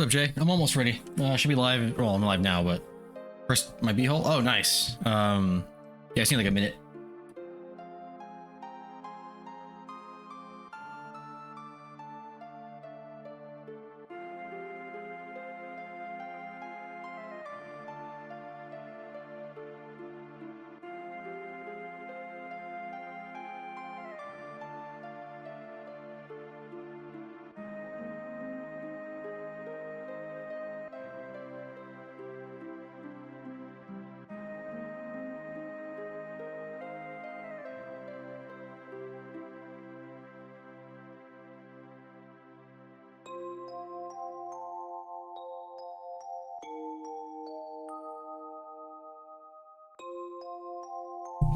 What up, Jay? I'm almost ready. Should be live. Well, I'm live now, but first my b-hole. Oh, nice. Yeah, I seen like a minute.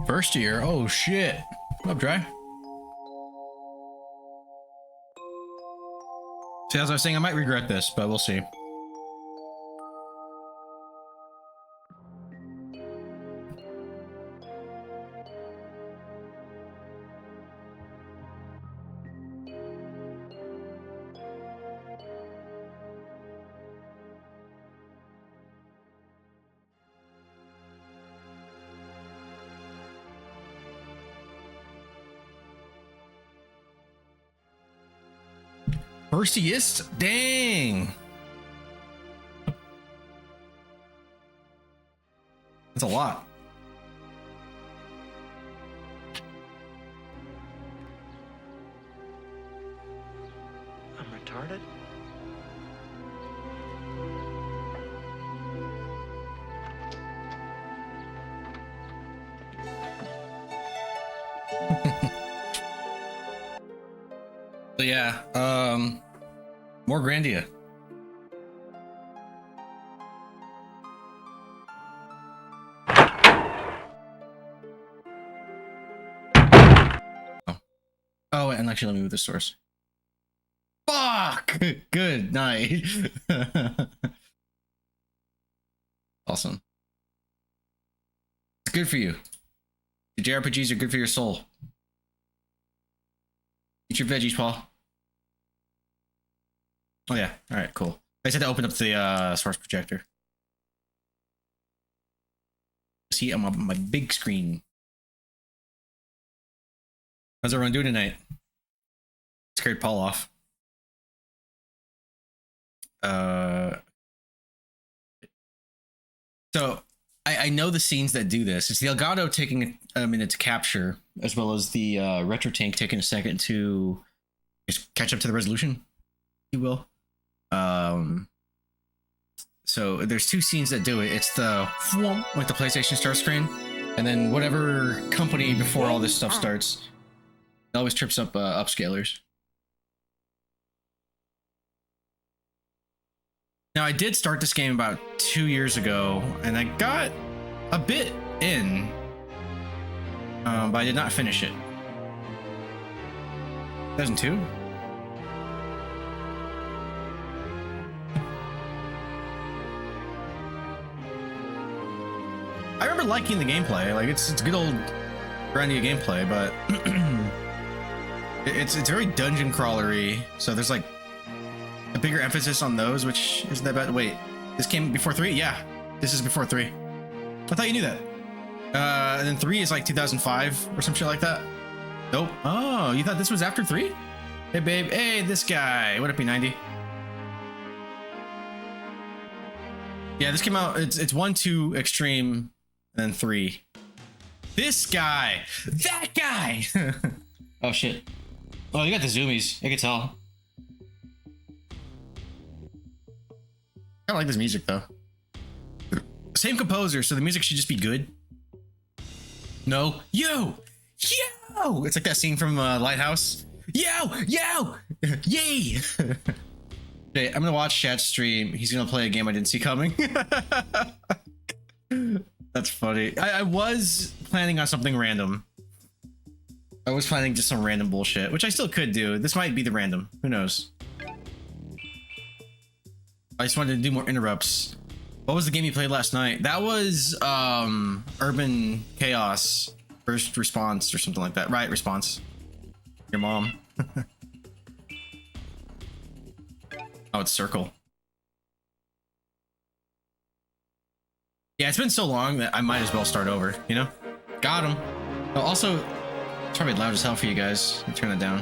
First year? Oh shit. What up, Dry? See, as I was saying, I might regret this, but we'll see. Firstiest? Dang. That's a lot. I'm retarded? So yeah, more Grandia. Oh, and actually, let me move the source. Fuck! Good night. Awesome. It's good for you. The JRPGs are good for your soul. Eat your veggies, Paul. Oh yeah, all right, cool. I just had to open up the source projector. See, I'm on my big screen. How's everyone doing tonight? Scared Paul off. So I know the scenes that do this. It's the Elgato taking a minute to capture, as well as the Retro Tank taking a second to just catch up to the resolution, if you will. So there's two scenes that do it. It's the with the PlayStation start screen, and then whatever company before all this stuff starts, it always trips up upscalers. Now I did start this game about 2 years ago, and I got a bit in, but I did not finish it. 2002? I remember liking the gameplay. Like it's good old Grandia gameplay, but it's very dungeon crawlery. So there's like a bigger emphasis on those, which isn't that bad. Wait, this came before 3? Yeah, this is before 3. I thought you knew that. And then 3 is like 2005 or some shit like that. Nope. Oh, you thought this was after 3? Hey babe, hey this guy. What up, P90? Yeah, this came out. It's 1, 2, Extreme. And then 3. This guy! That guy! Oh shit. Oh, you got the zoomies. I can tell. I like this music though. Same composer, so the music should just be good. No. Yo! Yo! It's like that scene from Lighthouse. Yo! Yo! Yay! Okay, I'm gonna watch chat stream. He's gonna play a game I didn't see coming. That's funny. I was planning on something random. I was planning just some random bullshit, which I still could do. This might be the random. Who knows? I just wanted to do more interrupts. What was the game you played last night? That was Urban Chaos First Response or something like that. Riot Response. Your mom. Oh, it's Circle. Yeah, it's been so long that I might as well start over, you know? Got him. Oh, also, it's probably loud as hell for you guys. Let me turn that down.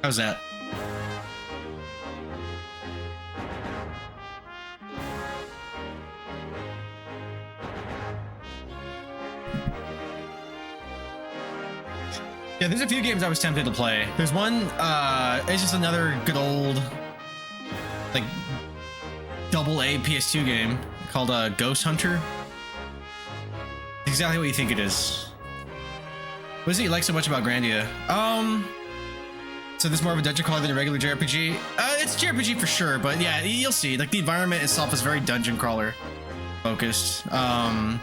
How's that? Yeah, there's a few games I was tempted to play. There's one, it's just another good old, like, AA PS2 game called Ghost Hunter. Exactly what you think it is. What is it you like so much about Grandia? So this is more of a dungeon crawler than a regular JRPG? It's JRPG for sure, but yeah, you'll see. Like, the environment itself is very dungeon crawler focused. I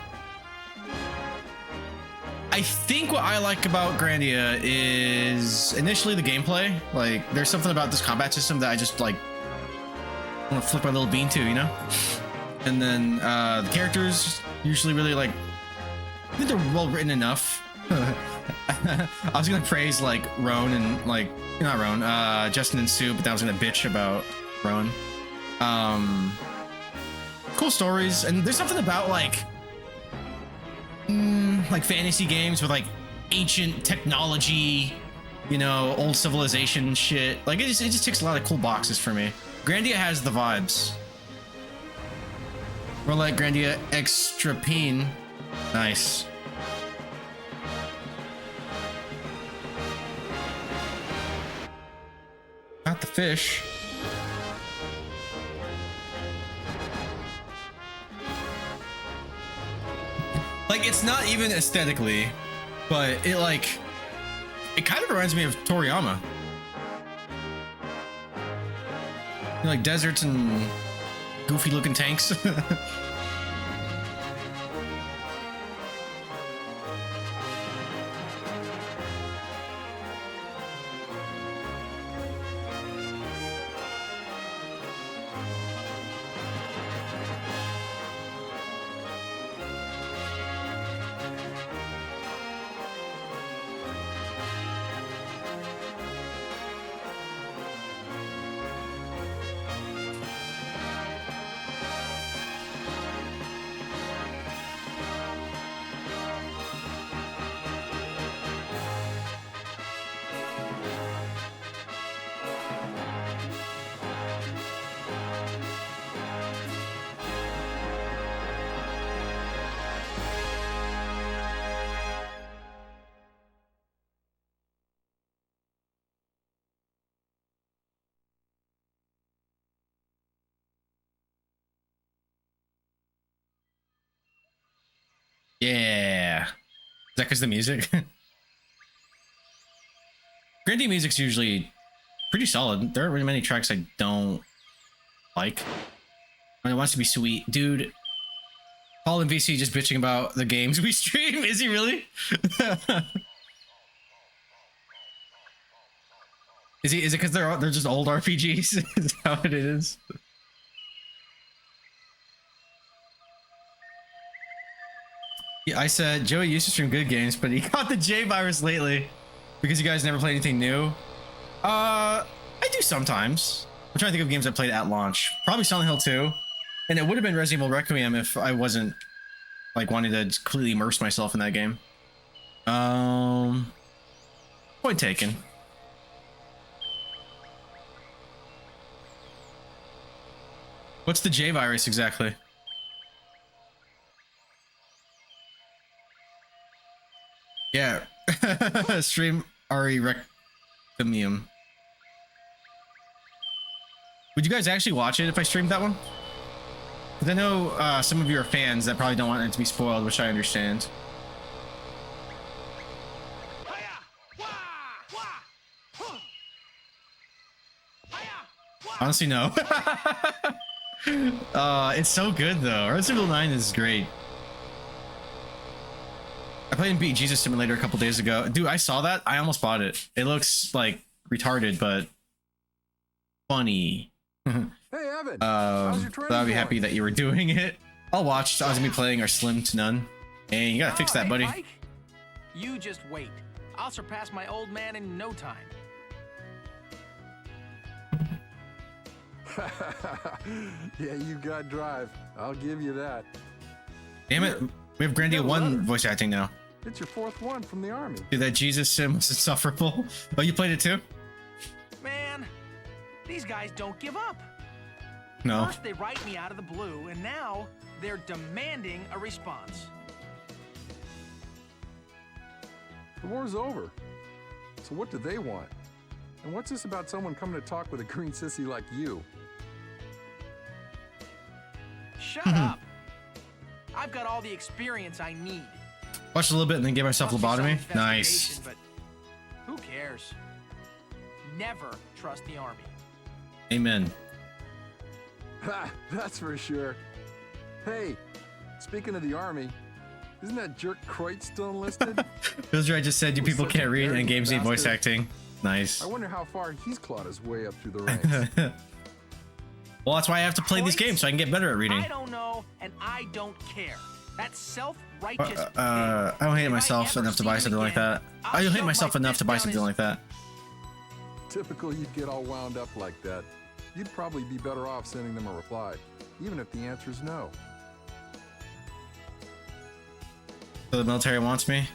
think what I like about Grandia is initially the gameplay. Like, there's something about this combat system that I just like want to flip my little bean to, you know? And then the characters usually really like, I think they're well written enough. I was gonna praise like Roan and like, not Roan, Justin and Sue, but that was gonna bitch about Roan. Cool stories, and there's something about like fantasy games with like ancient technology, you know, old civilization shit. Like it just ticks a lot of cool boxes for me. Grandia has the vibes. We're like Grandia Xtreme. Nice. Not the fish. Like, it's not even aesthetically, but it kind of reminds me of Toriyama. You know, like deserts and goofy looking tanks. Yeah. Is that because the music? Grandia music's usually pretty solid. There aren't really many tracks I don't like. When it wants to be sweet. Dude, Paul and VC just bitching about the games we stream. Is he really? Is it because they're just old RPGs? Is that what it is? Yeah, I said Joey used to stream good games, but he got the J virus lately because you guys never play anything new. I do sometimes. I'm trying to think of games I played at launch. Probably Silent Hill 2, and it would have been Resident Evil Requiem if I wasn't like wanting to completely immerse myself in that game. Point taken. What's the J virus exactly? Yeah, stream Ari Rectimium. Would you guys actually watch it if I streamed that one? Because I know some of you are fans that probably don't want it to be spoiled, which I understand. Honestly, no. It's so good though. Resident Evil 9 is great. I played and beat Jesus Simulator a couple days ago. Dude, I saw that. I almost bought it. It looks like retarded, but funny. Hey, Evan. How's your training I'll be going? happy that you were doing it. I'll watch. I was gonna be playing our Slim to None. And you gotta fix that, Hey, buddy. Mike. You just wait. I'll surpass my old man in no time. Yeah, you got drive. I'll give you that. Damn it. We have Grandia 1 voice acting now. It's your fourth one from the army. Dude, that Jesus sim was insufferable. Oh, you played it too? Man, these guys don't give up. No. First they write me out of the blue, and now they're demanding a response. The war's over. So what do they want? And what's this about someone coming to talk with a green sissy like you? Shut up. I've got all the experience I need. Watched a little bit and then gave myself Must be some lobotomy. Nice. investigation, But who cares? Never trust the army. Amen. Ha, that's for sure. Hey, speaking of the army, isn't that jerk Kreutz still enlisted? Those I just said you He was people such a can't read and arrogant games need voice bastard. acting. Nice. I wonder how far he's clawed his way up through the ranks. Well, that's why I have to play these Kreutz? games so I can get better at reading. I don't know, and I don't care. That's self-righteous. I don't hate If I myself ever enough to see buy him something like again, that. I'll I don't hate shove myself my enough fist to buy down something his- like that. Typical you'd get all wound up like that. You'd probably be better off sending them a reply, even if the answer is no. So the military wants me?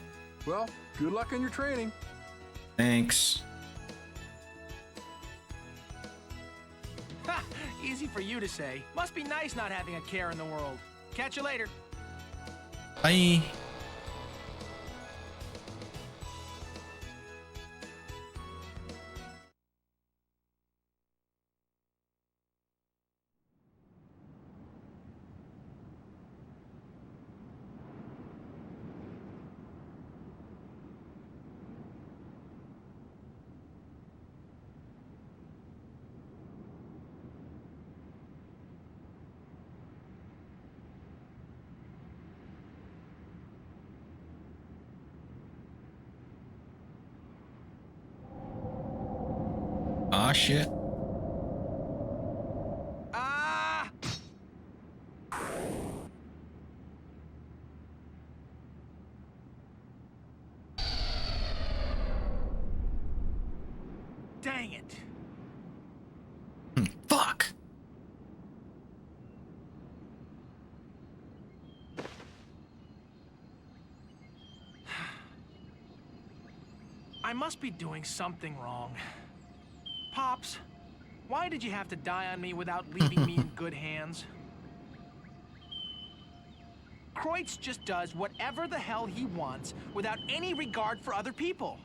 Well, good luck on your training. Thanks. Ha! Easy for you to say. Must be nice not having a care in the world. Catch you later. Bye. Ah, shit. Ah! Dang it. Fuck. I must be doing something wrong. Pops, why did you have to die on me without leaving me in good hands? Kreutz just does whatever the hell he wants without any regard for other people.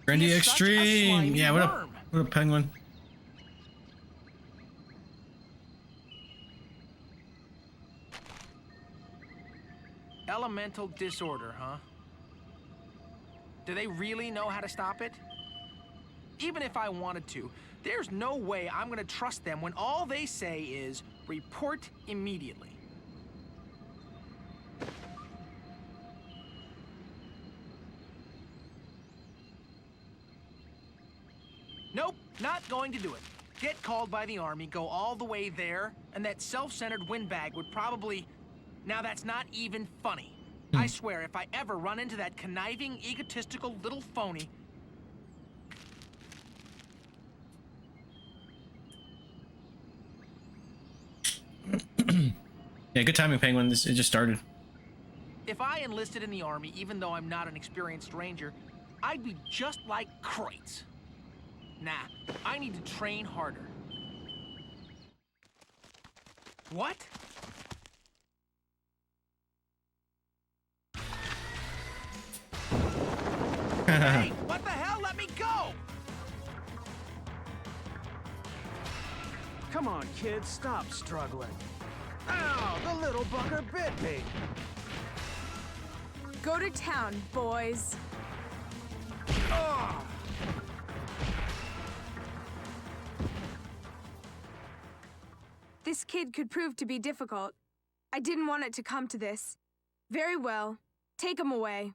He Grandia is such a Xtreme. slimy Yeah, what up? worm. What up, penguin? Elemental disorder, huh? Do they really know how to stop it? Even if I wanted to, there's no way I'm gonna trust them when all they say is, report immediately. Nope, not going to do it. Get called by the army, go all the way there, and that self-centered windbag would probably... Now that's not even funny. I swear, if I ever run into that conniving, egotistical little phony... Yeah, good timing, penguin. It just started. If I enlisted in the army, even though I'm not an experienced ranger, I'd be just like Kreutz. Nah, I need to train harder. What? Hey, what the hell? Let me go! Come on, kids, stop struggling. Ow, the little bugger bit me. Go to town, boys. Oh. This kid could prove to be difficult. I didn't want it to come to this. Very well. Take him away.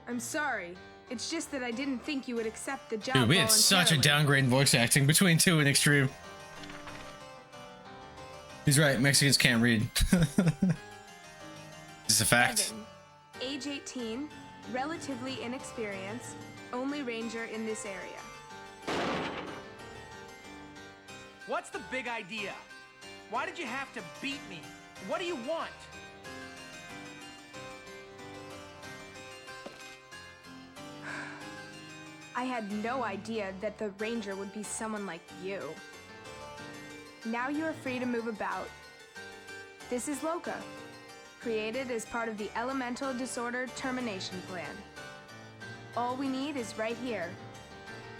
I'm sorry. It's just that I didn't think you would accept the job. Dude, we had such a downgrade in voice acting between 2 and Extreme. He's right, Mexicans can't read. Is this a fact? Evan, age 18, relatively inexperienced, only ranger in this area. What's the big idea? Why did you have to beat me? What do you want? I had no idea that the ranger would be someone like you. Now you are free to move about. This is Loka, created as part of the Elemental Disorder Termination Plan. All we need is right here.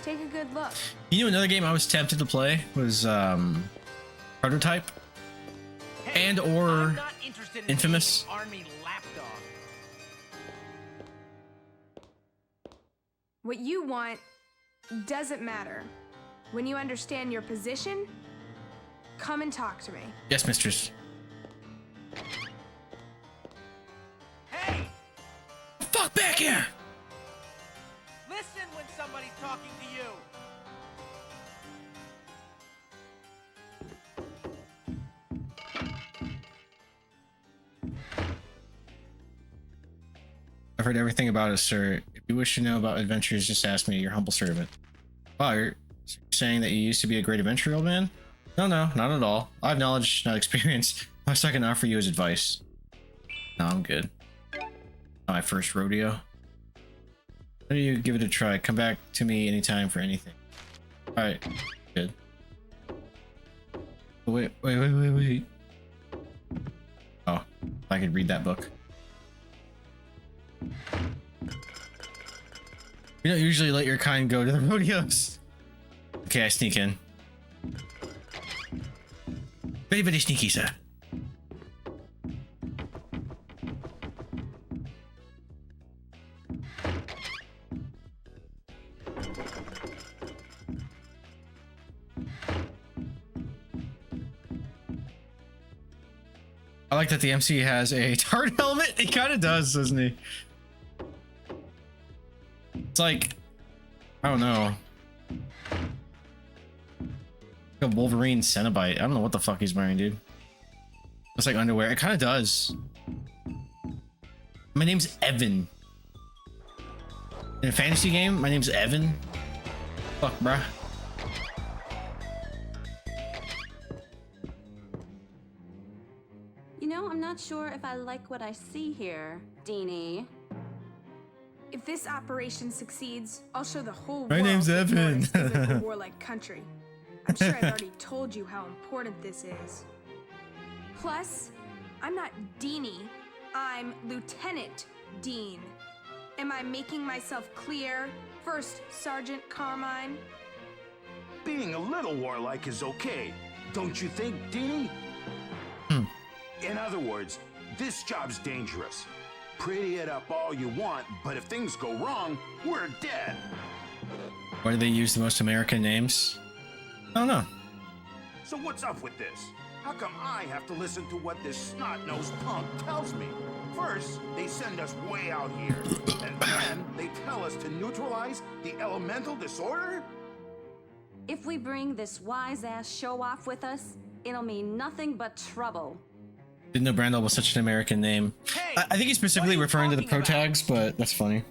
Take a good look. You know, another game I was tempted to play was Prototype. Hey, And or I'm not interested in Infamous. being Army lapdog. What you want doesn't matter. When you understand your position, come and talk to me. Yes, mistress. Hey, Fuck back here! listen when somebody's talking to you. I've heard everything about it, sir. If you wish to know about adventures, just ask me, your humble servant. Wow, you're saying that you used to be a great adventurer, old man? No, not at all. I have knowledge, not experience. Most I can offer you is advice. No, I'm good. My first rodeo. Why don't you give it a try? Come back to me anytime for anything. Alright, good. Wait. Oh, I could read that book. You don't usually let your kind go to the rodeos. Okay, I sneak in. Very, very sneaky, sir. I like that the MC has a hard helmet. He kind of does, doesn't he? It's like, I don't know. Like a Wolverine Cenobite. I don't know what the fuck he's wearing, dude. It's like underwear. It kind of does. My name's Evan. In a fantasy game, my name's Evan. Fuck, bruh. You know, I'm not sure if I like what I see here, Deanie. If this operation succeeds, I'll show the whole world My name's that Evan. Norris isn't a warlike country. I'm sure I've already told you how important this is. Plus, I'm not Deanie, I'm Lieutenant Dean. Am I making myself clear, First Sergeant Carmine? Being a little warlike is okay, don't you think, Deanie? In other words, this job's dangerous. Pretty it up all you want, but if things go wrong, we're dead. Why do they use the most American names? I don't know. So what's up with this? How come I have to listen to what this snot-nosed punk tells me? First, they send us way out here, and then they tell us to neutralize the elemental disorder? If we bring this wise-ass show-off with us, it'll mean nothing but trouble. Didn't know Brandel was such an American name. Hey, I think he's specifically what are you referring to the talking pro about? tags, but that's funny.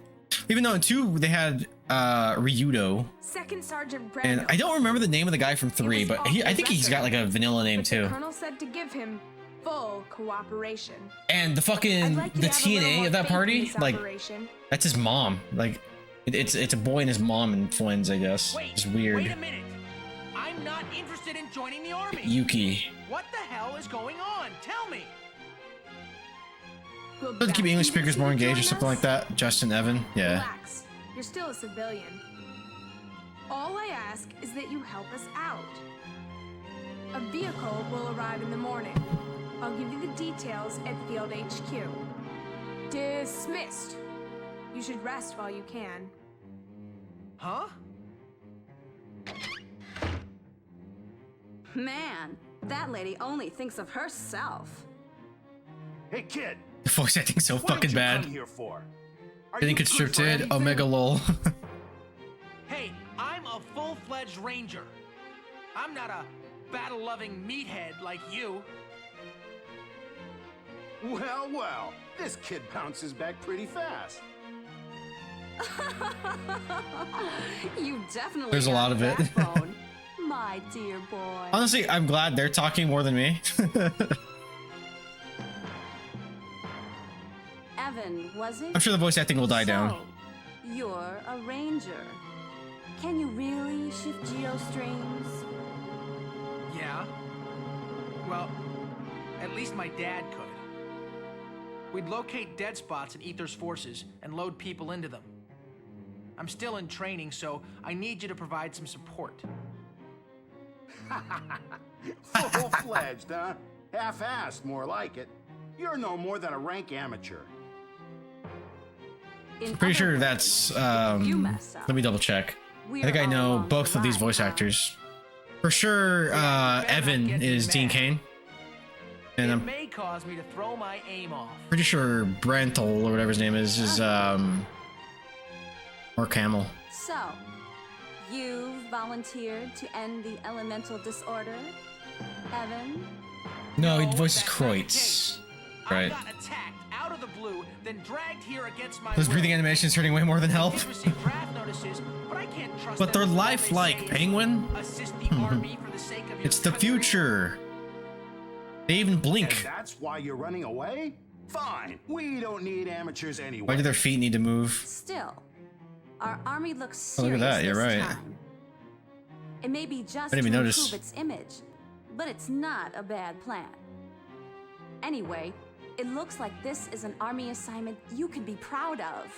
Even though in 2 they had Ryudo, Second Sergeant and Brando. I don't remember the name of the guy from 3, was but off I the think he's got like a vanilla name but the too. Colonel said to give him full cooperation. And the I'd fucking like you the to have a little TNA more of that faith in party, this like operation. that's his mom. Like it's a boy and his mom and twins, I guess. Wait, It's weird. wait a minute. I'm not interested in joining the army. Yuki. What the hell is going on? Tell me. Will Doesn't keep that English convince speakers you more to engaged or join something us? like that. Justin Evan, yeah. Relax. You're still a civilian. All I ask is that you help us out. A vehicle will arrive in the morning. I'll give you the details at Field HQ. Dismissed. You should rest while you can. Huh? Man, that lady only thinks of herself. Hey, kid, The voice acting's so what fucking did you bad. come here for? Are Getting you good for constricted, anything? Omega lol. Hey, I'm a full-fledged ranger. I'm not a battle-loving meathead like you. Well, well, this kid bounces back pretty fast. You definitely There's a got lot of it. backbone, my dear boy. Honestly, I'm glad they're talking more than me. Evan, was it? I'm sure the voice acting will die down. So, you're a ranger. Can you really shift geostrings? Yeah. Well, at least my dad could. We'd locate dead spots in Aether's forces and load people into them. I'm still in training, so I need you to provide some support. Full-fledged, huh? Half-assed, more like it. You're no more than a rank amateur. In Pretty other sure words, that's if you mess up, let me double check. I we're think I all know along both the of these ride, voice huh? actors. For sure, Evan is Dean Cain. And It I'm may cause me to throw my aim off. pretty sure Brentel, or whatever his name is or Camel. So, you've volunteered to end the elemental disorder, Evan? No, he No, voices that's not the Kreutz. case. Right. I got attacked out of the blue, then dragged here against my Those will. breathing animations hurting way more than help. I did receive draft notices, but I can't trust But them they're with what they lifelike, say. Penguin. Assist the army for the sake of your It's the country. future. They even And blink. that's why you're running away? Fine. We don't need amateurs anyway. Why do their feet need to move? Still, our army looks Oh, look at serious that, you're this right. time. It may be just I to didn't even improve notice. its image, but it's not a bad plan. Anyway, it looks like this is an army assignment you can be proud of.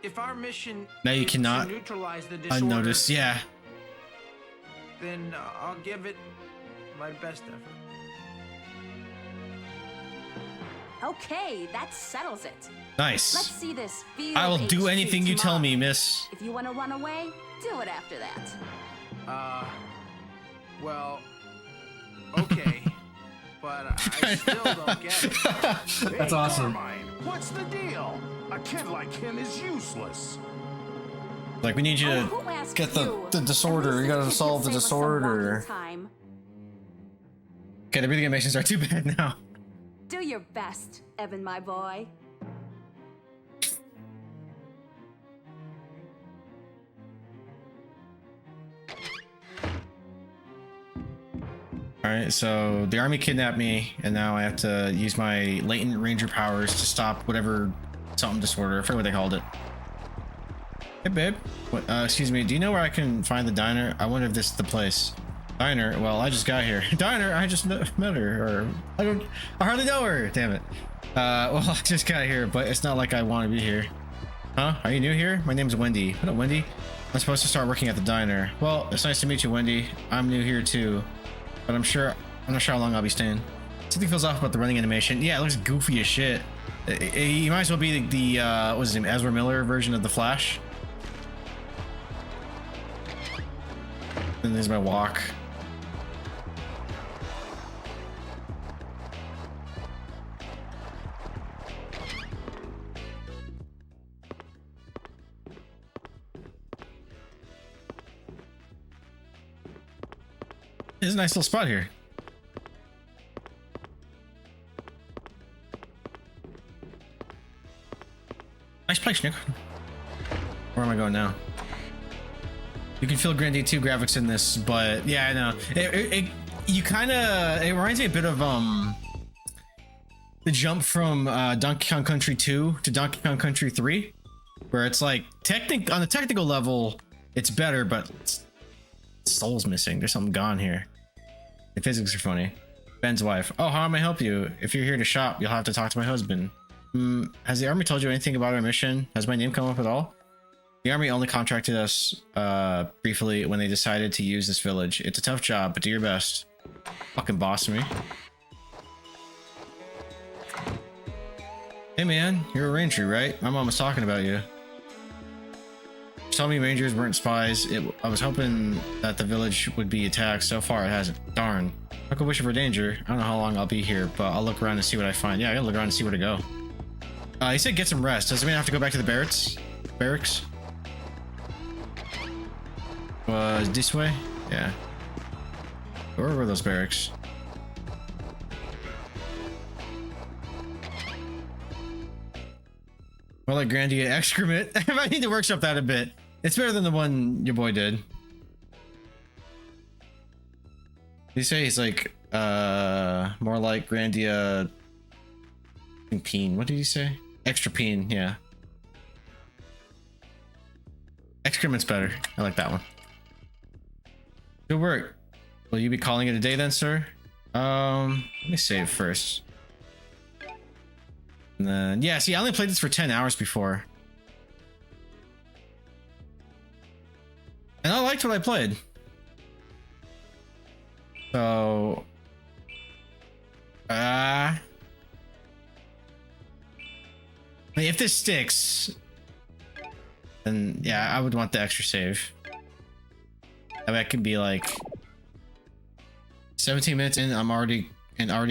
If our mission Now you is cannot to neutralize the disorder, Unnoticed, yeah. then I'll give it my best effort. Okay, that settles it. Let's Nice. see this field I will do HQ anything you tell tomorrow. me, miss. If you want to run away, do it after that. Well, okay, but I still don't get it. Hey, awesome. Carmine, what's the deal? A kid like him is useless. Like, we need you Oh, to who asked get the you? disorder. At You least gotta it could solve the save us some disorder. walking time. Okay, the breathing animations are too bad now. Do your best, Evan, my boy. Alright, so the army kidnapped me, and now I have to use my latent ranger powers to stop whatever something disorder. I forget what they called it. Hey, babe. What, excuse me, do you know where I can find the diner? I wonder if this is the place. Diner? Well, I just got here. Diner? I just met her, or I hardly know her. Damn it. Well, I just got here, but it's not like I want to be here. Huh? Are you new here? My name's Wendy. What up, Wendy? I'm supposed to start working at the diner. Well, it's nice to meet you, Wendy. I'm new here too, but I'm not sure how long I'll be staying. Something feels off about the running animation. Yeah, it looks goofy as shit. You might as well be the what's his name, Ezra Miller version of the Flash. And there's my walk. There's a nice little spot here. Nice place, Nick. Where am I going now? You can feel Grandia 2 graphics in this, but yeah, I know. It reminds me a bit of the jump from Donkey Kong Country 2 to Donkey Kong Country 3, where it's like on the technical level, it's better, but soul's missing. There's something gone here. The physics are funny. Ben's wife. Oh, how may I help you? If you're here to shop, you'll have to talk to my husband. Has the army told you anything about our mission? Has my name come up at all? The army only contracted us briefly when they decided to use this village. It's a tough job, but do your best. Fucking boss me. Hey man, you're a ranger, right? My mom was talking about you. She told me rangers weren't spies. I was hoping that the village would be attacked. So far, it hasn't. Darn. I could wish for danger. I don't know how long I'll be here, but I'll look around and see what I find. Yeah, I gotta look around and see where to go. He said get some rest. Does it mean I have to go back to the barracks? Barracks? This way? Yeah. Where were those barracks? More like Grandia Xtreme. I might need to workshop that a bit. It's better than the one your boy did. Did he say he's like, more like Grandia Peen? What did he say? Extra Peen, yeah. Excrement's better. I like that one. Good work. Will you be calling it a day then, sir? Let me save first. And then, yeah, see, I only played this for 10 hours before. And I liked what I played. So... I mean, if this sticks, then yeah, I would want the extra save. That could be like 17 minutes in, I'm already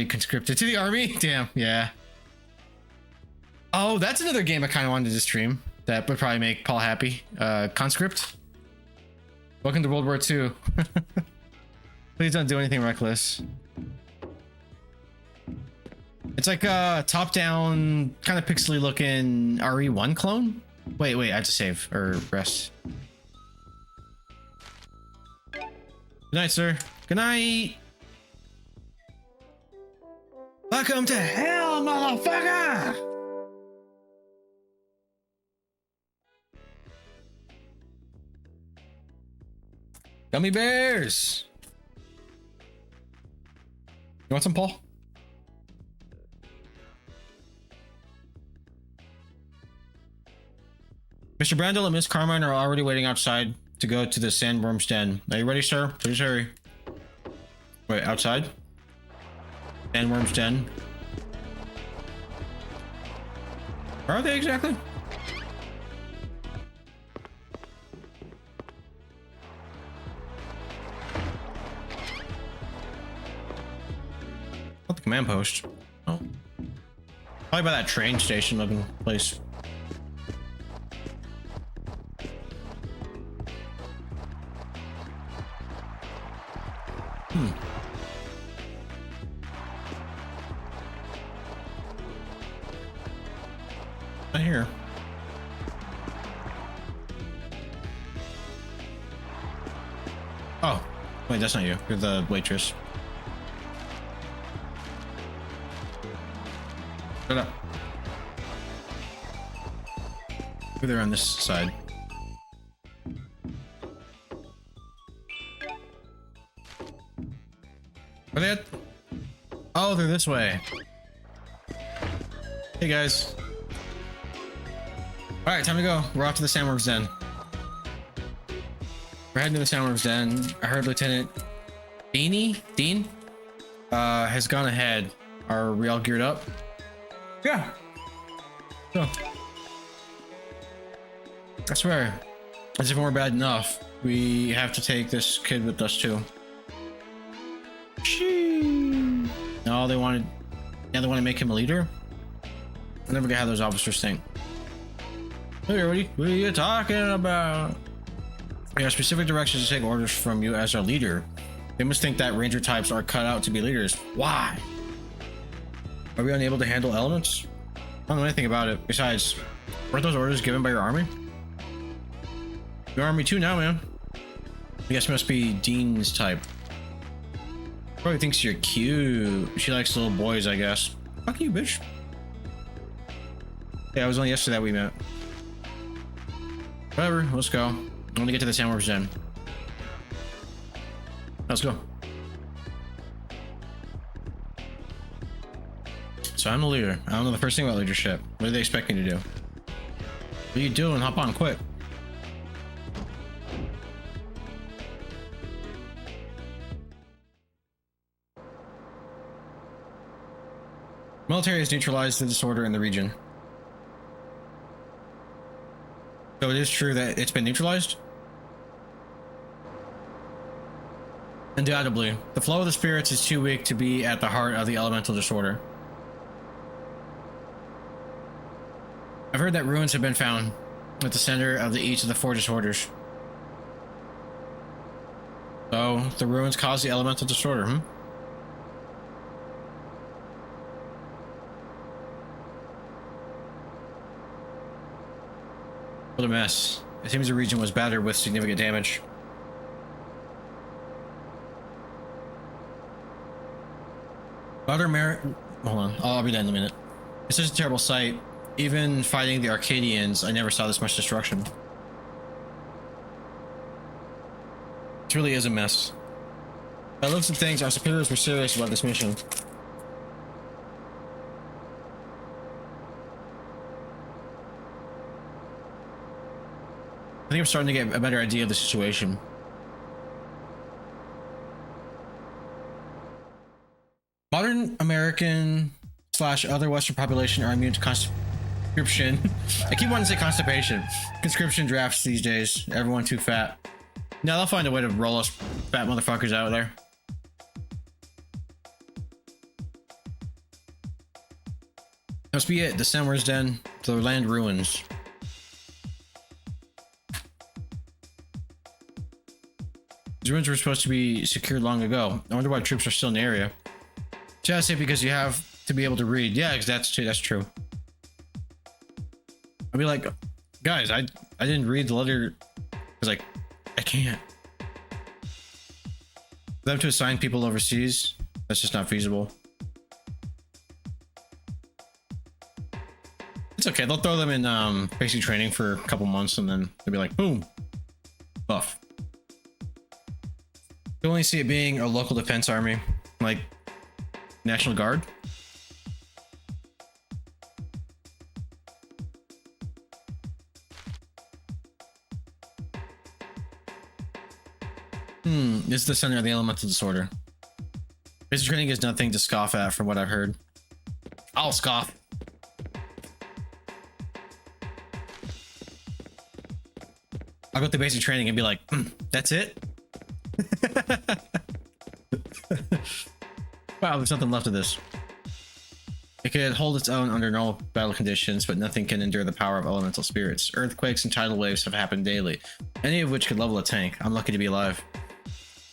conscripted to the army. Damn, yeah. Oh, that's another game I kind of wanted to stream. That would probably make Paul happy. Conscript. Welcome to World War II. Please don't do anything reckless. It's like a top-down, kind of pixely looking RE1 clone. Wait, I have to save or rest. Good night, sir. Good night. Welcome to hell, motherfucker! Gummy bears! You want some, Paul? Mr. Brandel and Miss Carmine are already waiting outside to go to the sandworm's den. Are you ready, sir? Please hurry. Wait, outside? Sandworm's den. Where are they exactly? Not the command post. Oh. Probably by that train station looking place. Not here. Oh, wait, that's not you. You're the waitress. Shut up. They're on this side. Are they at? Oh, they're this way. Hey guys. All right, time to go. We're off to the sandworm's den. We're heading to the sandworm's den. I heard Lieutenant Dean has gone ahead. Are we all geared up? Yeah. So, I swear, as if it weren't bad enough, we have to take this kid with us too. No, they want to make him a leader. I never get how those officers think. Hey, what are you talking about? We have specific directions to take orders from you as our leader. They must think that ranger types are cut out to be leaders. Why? Are we unable to handle elements? I don't know anything about it. Besides, weren't those orders given by your army? Your army too now, man. I guess it must be Dean's type. Probably thinks you're cute. She likes little boys, I guess. Fuck you, bitch. Yeah, it was only yesterday that we met. Whatever, let's go. I want to get to the sandworm's den. Let's go. So I'm the leader. I don't know the first thing about leadership. What do they expect me to do? What are you doing? Hop on, quick. Military has neutralized the disorder in the region. So it is true that it's been neutralized? Undoubtedly, the flow of the spirits is too weak to be at the heart of the elemental disorder. I've heard that ruins have been found at the center of each of the four disorders. So, the ruins cause the elemental disorder, What a mess. It seems the region was battered with significant damage. Hold on, I'll be done in a minute. It's such a terrible sight. Even fighting the Arcadians, I never saw this much destruction. It really is a mess. By the looks of things, our superiors were serious about this mission. I think I'm starting to get a better idea of the situation. Modern American / other Western population are immune to conscription. I keep wanting to say constipation. Conscription drafts these days. Everyone too fat. No, they'll find a way to roll us fat motherfuckers out there. Must be it. December's den. The land ruins. These ruins were supposed to be secured long ago. I wonder why troops are still in the area. Just say because you have to be able to read. Yeah, that's true. I'd be like, guys, I didn't read the letter because I can't. For them to assign people overseas, that's just not feasible. It's okay. They'll throw them in basic training for a couple months and then they'll be like, boom, buff. You only see it being a local defense army, like National Guard. This is the center of the elemental disorder. Basic training is nothing to scoff at from what I've heard. I'll scoff. I'll go through basic training and be like, that's it? Wow, there's nothing left of this. It can hold its own under normal battle conditions, but nothing can endure the power of elemental spirits. Earthquakes and tidal waves have happened daily, any of which could level a tank. I'm lucky to be alive.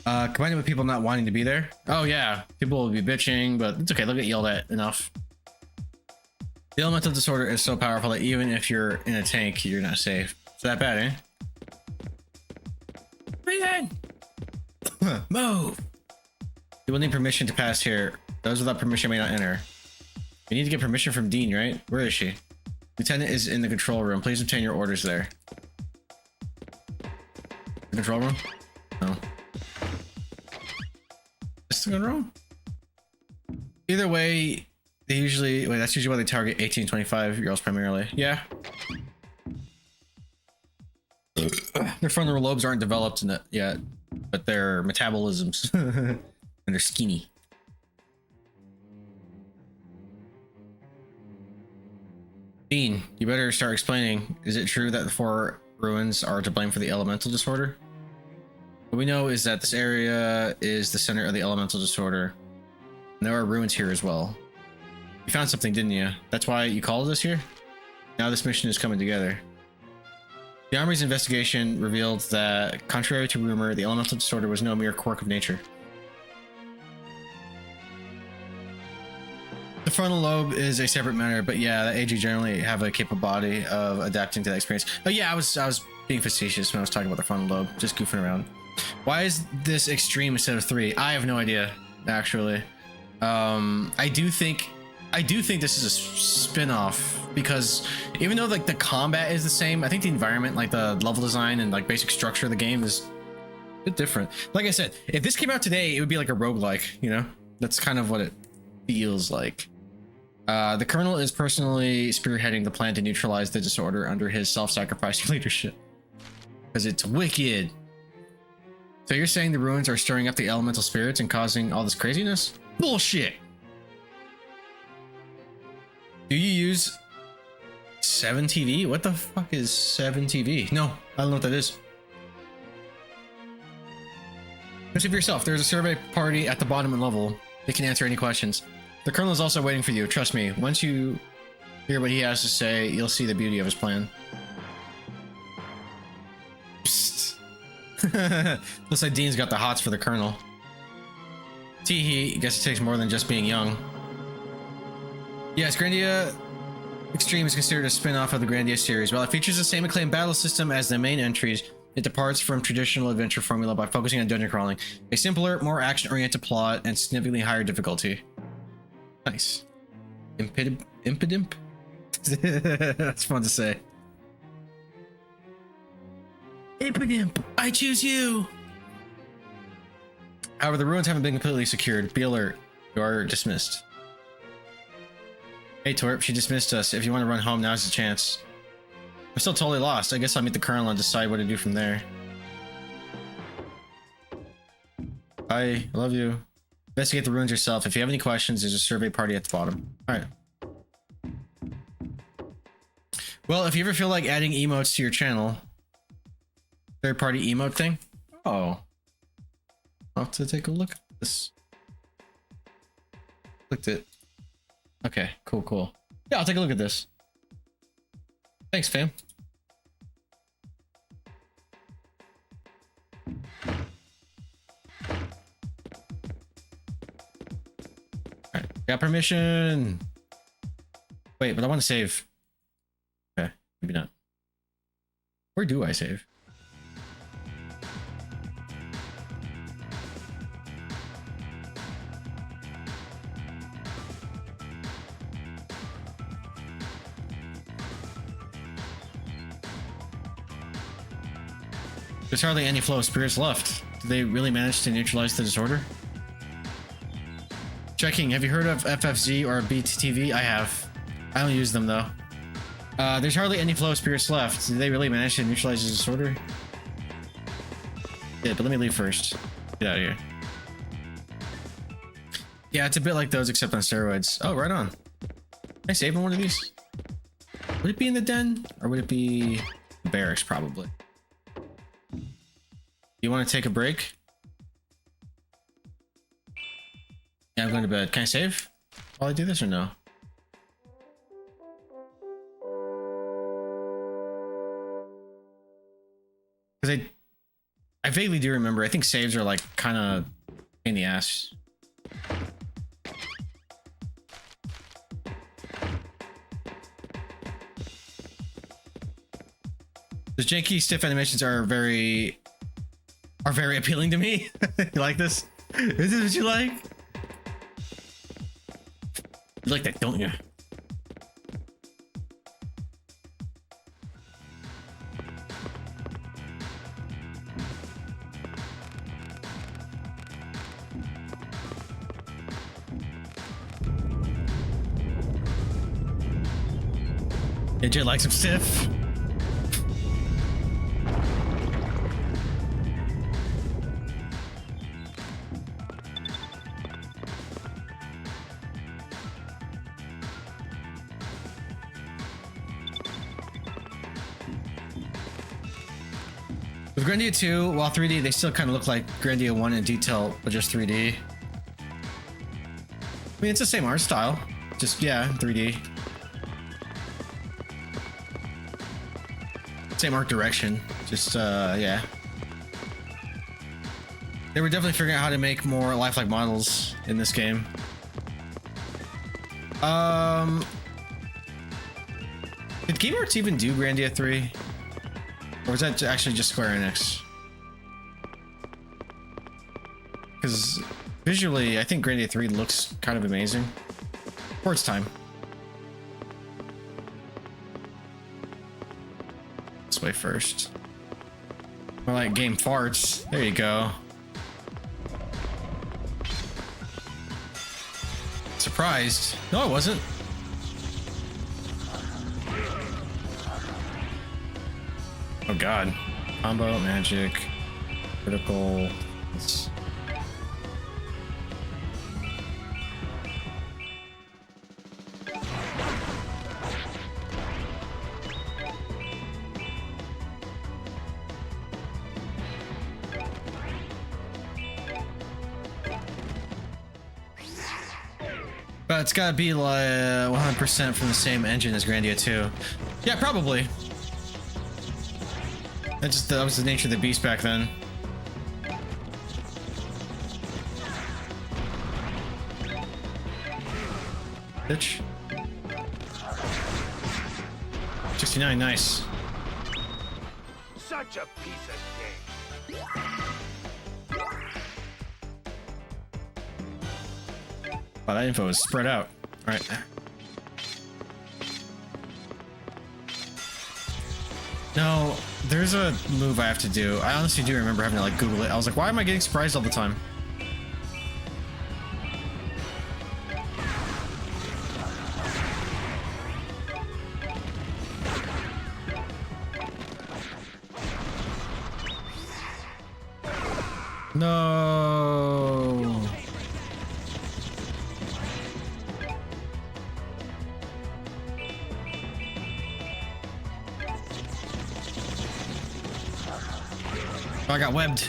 Combined with people not wanting to be there. Oh yeah, people will be bitching, but it's okay, they'll get yelled at enough. The elemental disorder is so powerful that even if you're in a tank, you're not safe. It's that bad, eh? Breathe in! Move! You will need permission to pass here. Those without permission may not enter. You need to get permission from Dean, right? Where is she? Lieutenant is in the control room. Please obtain your orders there. The control room? No. Is the control room? Either way, they usually... Wait, that's usually why they target 18 to 25 year olds primarily. Yeah. Their frontal lobes aren't developed yet, but their metabolisms and they're skinny. Dean, you better start explaining. Is it true that the four ruins are to blame for the elemental disorder? What we know is that this area is the center of the elemental disorder. And there are ruins here as well. You found something, didn't you? That's why you called us here? Now this mission is coming together. The Army's investigation revealed that, contrary to rumor, the elemental disorder was no mere quirk of nature. The frontal lobe is a separate matter, but yeah, the AG generally have a capable body of adapting to that experience. Oh yeah, I was being facetious when I was talking about the frontal lobe, just goofing around. Why is this extreme instead of 3? I have no idea, actually. I do think this is a spin-off, because even though like the combat is the same, I think the environment, like the level design and like basic structure of the game is a bit different. Like I said, if this came out today, it would be like a roguelike, you know? That's kind of what it feels like. The Colonel is personally spearheading the plan to neutralize the disorder under his self-sacrificing leadership. Because it's wicked. So you're saying the ruins are stirring up the elemental spirits and causing all this craziness? Bullshit! Do you use 7TV? What the fuck is 7TV? No, I don't know what that is. Go see for yourself. There's a survey party at the bottom of the level. They can answer any questions. The Colonel is also waiting for you. Trust me. Once you Hear what he has to say. You'll see the beauty of his plan. Psst. Looks like Dean's got the hots for the Colonel. Teehee, guess it takes more than just being young. Yes, Grandia Xtreme is considered a spin-off of the Grandia series. While it features the same acclaimed battle system as the main entries, it departs from traditional adventure formula by focusing on dungeon crawling, a simpler, more action-oriented plot, and significantly higher difficulty. Nice. Impidimp? That's fun to say. Impidimp, I choose you! However, the ruins haven't been completely secured. Be alert. You are dismissed. Hey Torp, she dismissed us. If you want to run home, now's the chance. I'm still totally lost. I guess I'll meet the Colonel and decide what to do from there. Bye. I love you. Investigate the ruins yourself. If you have any questions, there's a survey party at the bottom. Alright. Well, if you ever feel like adding emotes to your channel, third-party emote thing? Oh. I'll have to take a look at this. Clicked it. Okay, cool. Yeah, I'll take a look at this. Thanks, fam. Alright, got permission. Wait, but I want to save. Okay, maybe not. Where do I save? There's hardly any flow of spirits left. Did they really manage to neutralize the disorder? Checking. Have you heard of FFZ or BTTV? I have. I don't use them though. There's hardly any flow of spirits left. Did they really manage to neutralize the disorder? Yeah, but let me leave first. Get out of here. Yeah, it's a bit like those except on steroids. Oh, right on. Can I save in one of these? Would it be in the den? Or would it be the barracks probably? You want to take a break? Yeah, I'm going to bed. Can I save while I do this or no? Because I vaguely do remember. I think saves are like kind of in the ass. The janky stiff animations are very appealing to me. You like this? Is this what you like? You like that, don't you? Did you like some stiff? With Grandia 2, while 3D, they still kind of look like Grandia 1 in detail, but just 3D. I mean, it's the same art style, just, yeah, 3D. Same art direction, just, yeah. They were definitely figuring out how to make more lifelike models in this game. Did Game Arts even do Grandia 3? Or was that actually just Square Enix? Because visually, I think Grandia 3 looks kind of amazing. For its time. This way first. More like game farts. There you go. Surprised. No, I wasn't. Oh god. Combo, magic, critical. Let's... But it's gotta be like 100% from the same engine as Grandia 2. Yeah, probably. That was the nature of the beast back then. Bitch. 69, nice. Such a piece of cake. Wow, that info is spread out. All right. No, there's a move I have to do. I honestly do remember having to like Google it. I was like, why am I getting surprised all the time? No. Oh, I got webbed.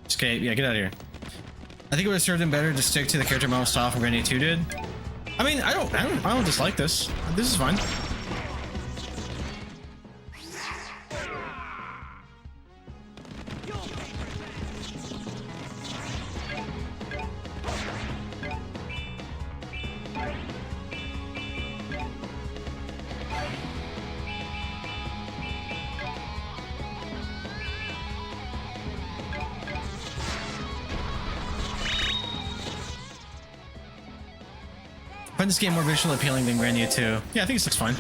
Escape. Yeah, get out of here. I think it would have served him better to stick to the character model style from Grandia 2 did. I mean, I don't dislike this. This is fine. I find this game more visually appealing than Grandia 2. Yeah, I think this looks fine.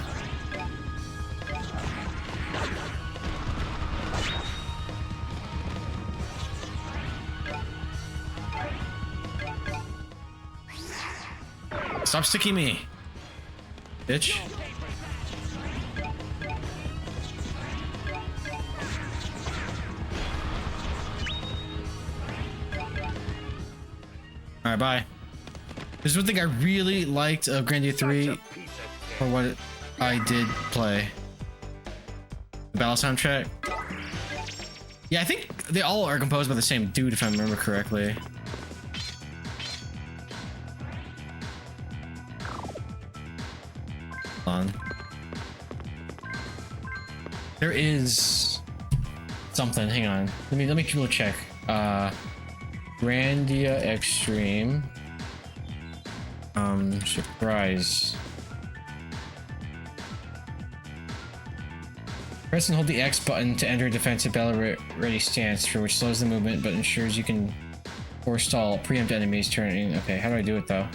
Stop sticking me, bitch. Alright, bye. There's one thing I really liked of Grandia 3 for what I did play. The battle soundtrack. Yeah, I think they all are composed by the same dude, if I remember correctly. Hold on. There is something. Hang on. Let me triple check. Grandia Xtreme. Surprise. Press and hold the X button to enter a defensive battle ready stance, for which slows the movement but ensures you can forestall preempt enemies turning. Okay, how do I do it though?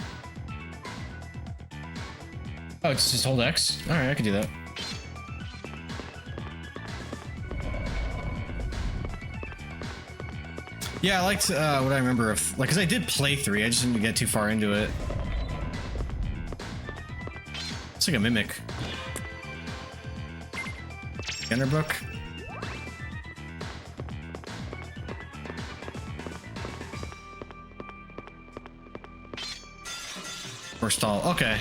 Oh, it's just hold X? Alright, I can do that. Yeah, I liked what I remember of, like, because I did play 3, I just didn't get too far into it. It's like a mimic. Enderbrook. Or stall. Okay.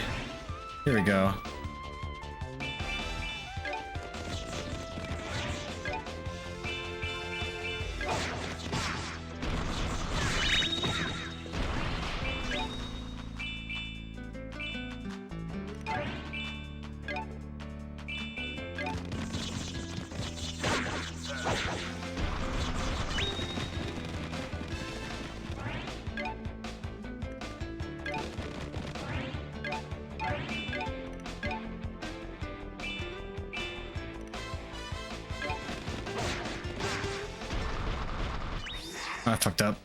Here we go. I fucked up.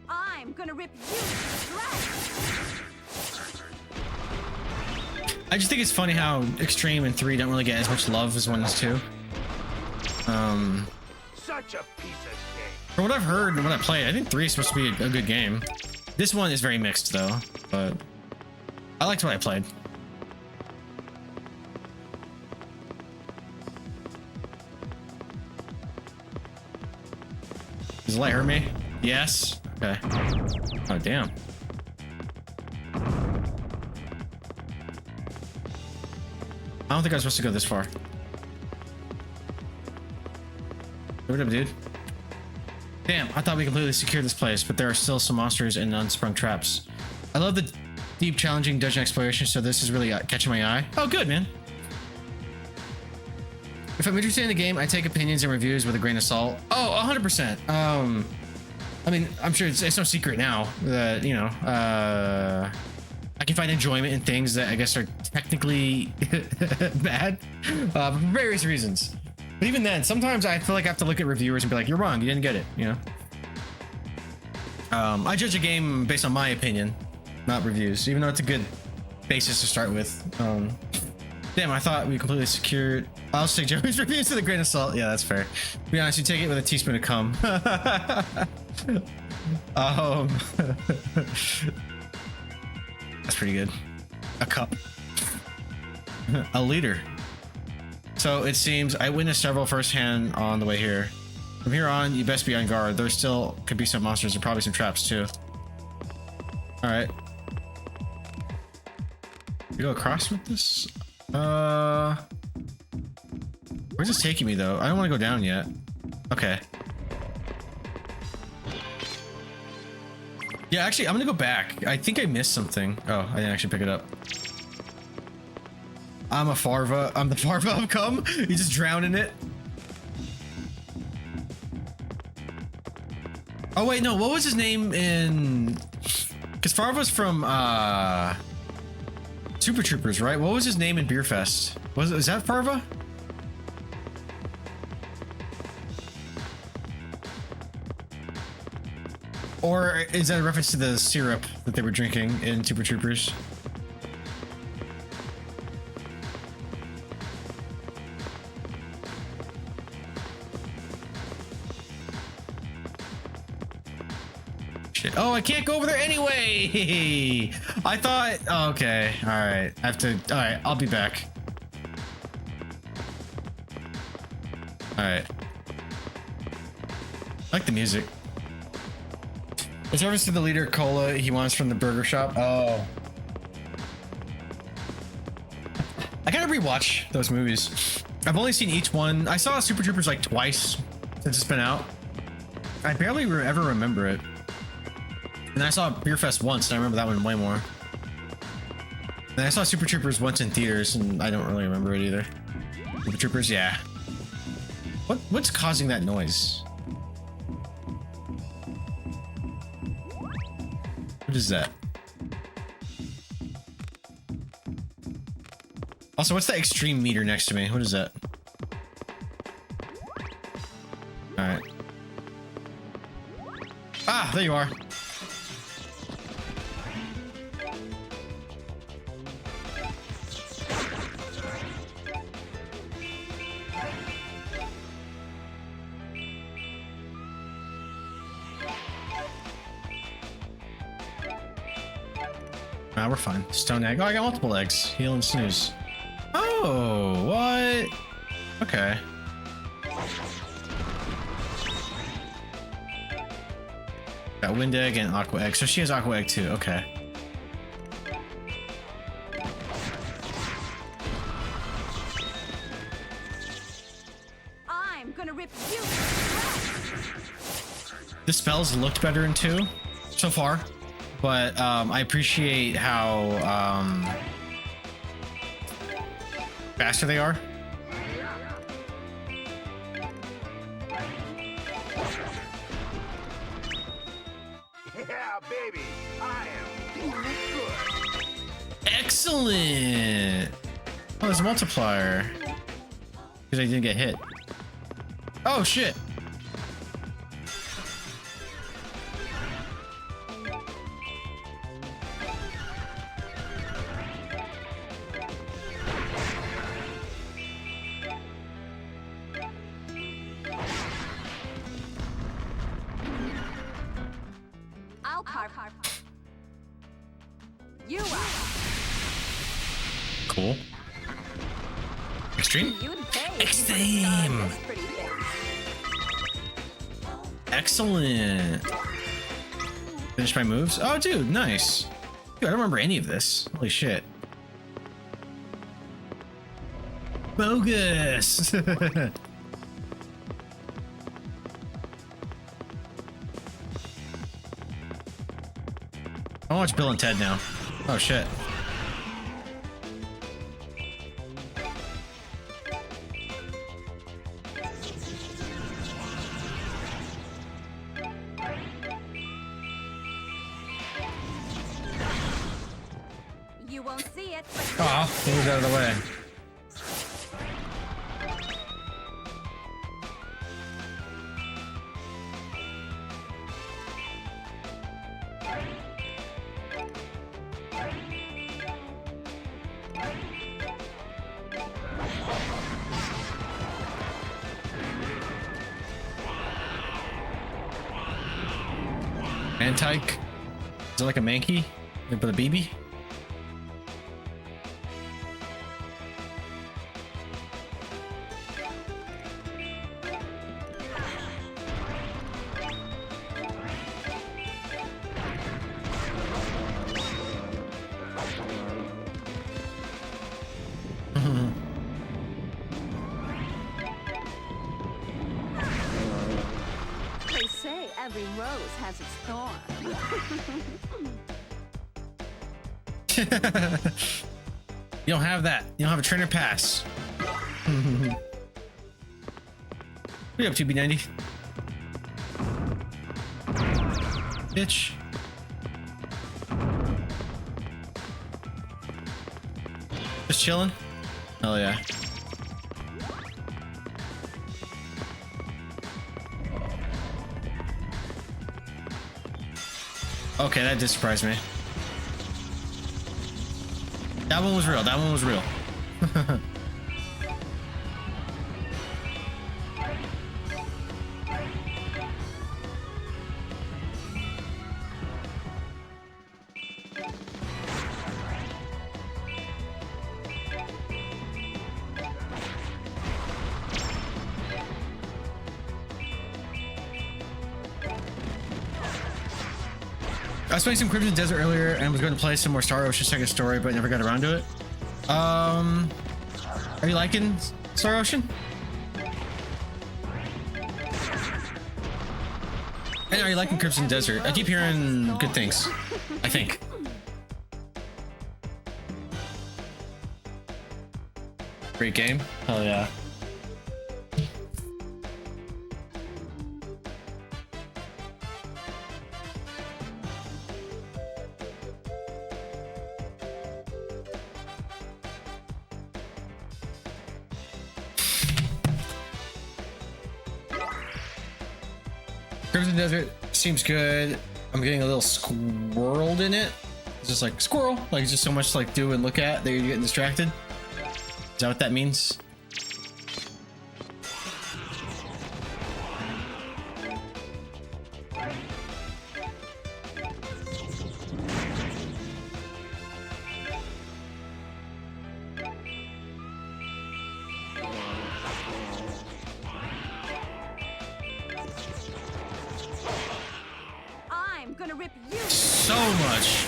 I'm gonna rip you to shreds. I just think it's funny how Extreme and 3 don't really get as much love as 1 and 2. Such a piece of cake. For what I've heard and what I played, I think 3 is supposed to be a good game. This one is very mixed though, but I liked what I played. Does the light hurt me? Yes. Okay. Oh, damn. I don't think I was supposed to go this far. What up, dude? Damn, I thought we completely secured this place, but there are still some monsters and unsprung traps. I love the deep, challenging dungeon exploration, so this is really catching my eye. Oh, good, man. If I'm interested in the game, I take opinions and reviews with a grain of salt. Oh, 100%. I mean, I'm sure it's no secret now that, you know, I can find enjoyment in things that I guess are technically bad for various reasons. But even then, sometimes I feel like I have to look at reviewers and be like, you're wrong, you didn't get it, you know? I judge a game based on my opinion, not reviews, even though it's a good basis to start with. Damn, I thought we completely secured. I'll stick Joey's reviews with a grain of salt. Yeah, that's fair. To be honest, you take it with a teaspoon of cum. That's pretty good. A cup. A liter. So it seems I witnessed several firsthand on the way here. From here on, you best be on guard. There still could be some monsters and probably some traps too. All right. You go across with this? Where's this taking me though? I don't want to go down yet. Okay. Yeah, actually, I'm gonna go back. I think I missed something. Oh, I didn't actually pick it up. I'm a Farva. I'm the Farva of cum. You just drown in it. Oh wait, no. What was his name in? Because Farva's from Super Troopers, right? What was his name in Beerfest? Is that Farva? Or is that a reference to the syrup that they were drinking in Super Troopers? Shit. Oh, I can't go over there anyway. I thought, oh, okay. All right. I have to, all right. I'll be back. All right. I like the music. It's reference to the liter cola he wants from the burger shop. Oh. I gotta rewatch those movies. I've only seen each one. I saw Super Troopers like twice since it's been out. I barely ever remember it. And I saw Beerfest once, and I remember that one way more. And I saw Super Troopers once in theaters, and I don't really remember it either. Super Troopers, yeah. What's causing that noise? What is that? Also, what's that extreme meter next to me? What is that? All right. Ah, there you are. Nah, we're fine. Stone egg. Oh, I got multiple eggs. Heal and snooze. Oh, what? Okay. Got wind egg and aqua egg. So she has aqua egg too. Okay. I'm gonna rip you. The spells looked better in 2 so far. But I appreciate how faster they are. Yeah, baby, I am feeling good. Excellent. Oh, there's a multiplier. Because I didn't get hit. Oh, shit. I'll carve you out. Cool. Extreme? You'd pay Extreme. this pretty thing. Excellent. Finish my moves? Oh, dude, nice. Dude, I don't remember any of this. Holy shit. Bogus. I watch Bill and Ted now. Oh shit. You won't see it, but Oh, move out of the way. Mantike? Is it like a Mankey? With a BB? they say every rose has its thorn. You don't have that. You don't have a trainer pass. What are you up to, B90? Bitch. Just chilling? Hell yeah. Okay, that did surprise me. That one was real. That one was real. I was playing some Crimson Desert earlier and was going to play some more Star Ocean Second Story, but never got around to it. Are you liking Star Ocean? And are you liking Crimson Desert? I keep hearing good things, I think. Great game. Hell yeah. Crimson Desert seems good. I'm getting a little squirreled in it. It's just like squirrel, like it's just so much to like do and look at that you're getting distracted. Is that what that means? I'm gonna rip you. So much.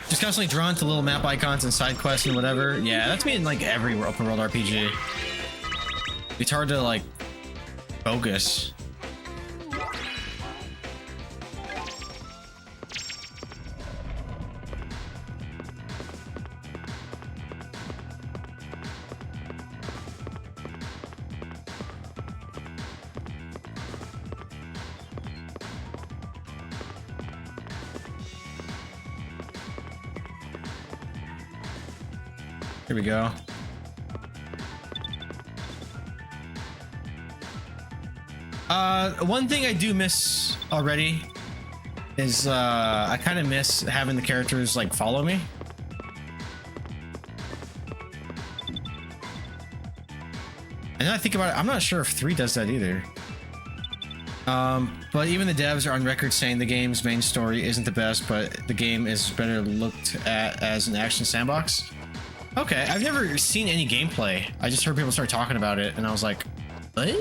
Just constantly drawn to little map icons and side quests and whatever. Yeah, that's me in like every open world RPG. It's hard to like focus. Here we go. One thing I do miss already is I kind of miss having the characters like follow me. And then I think about it, I'm not sure if 3 does that either. But even the devs are on record saying the game's main story isn't the best, but the game is better looked at as an action sandbox. Okay, I've never seen any gameplay. I just heard people start talking about it, and I was like, what?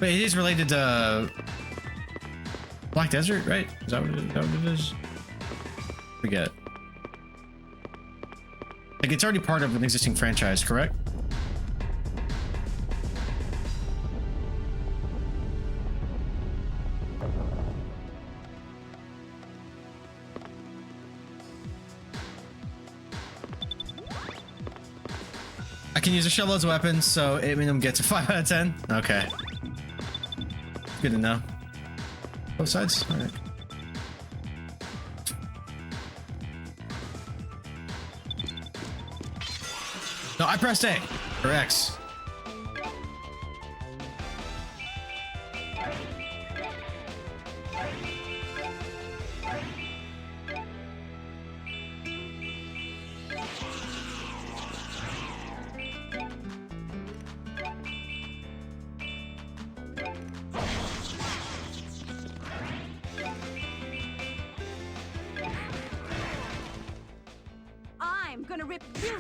But it is related to Black Desert, right? Is that what it is? Forget. Like, it's already part of an existing franchise, correct? can use a shovel as a weapon, so it minimum gets a 5 out of 10. Okay. Good to know. Both sides? Alright. No, I pressed A or X. I'm gonna rip you.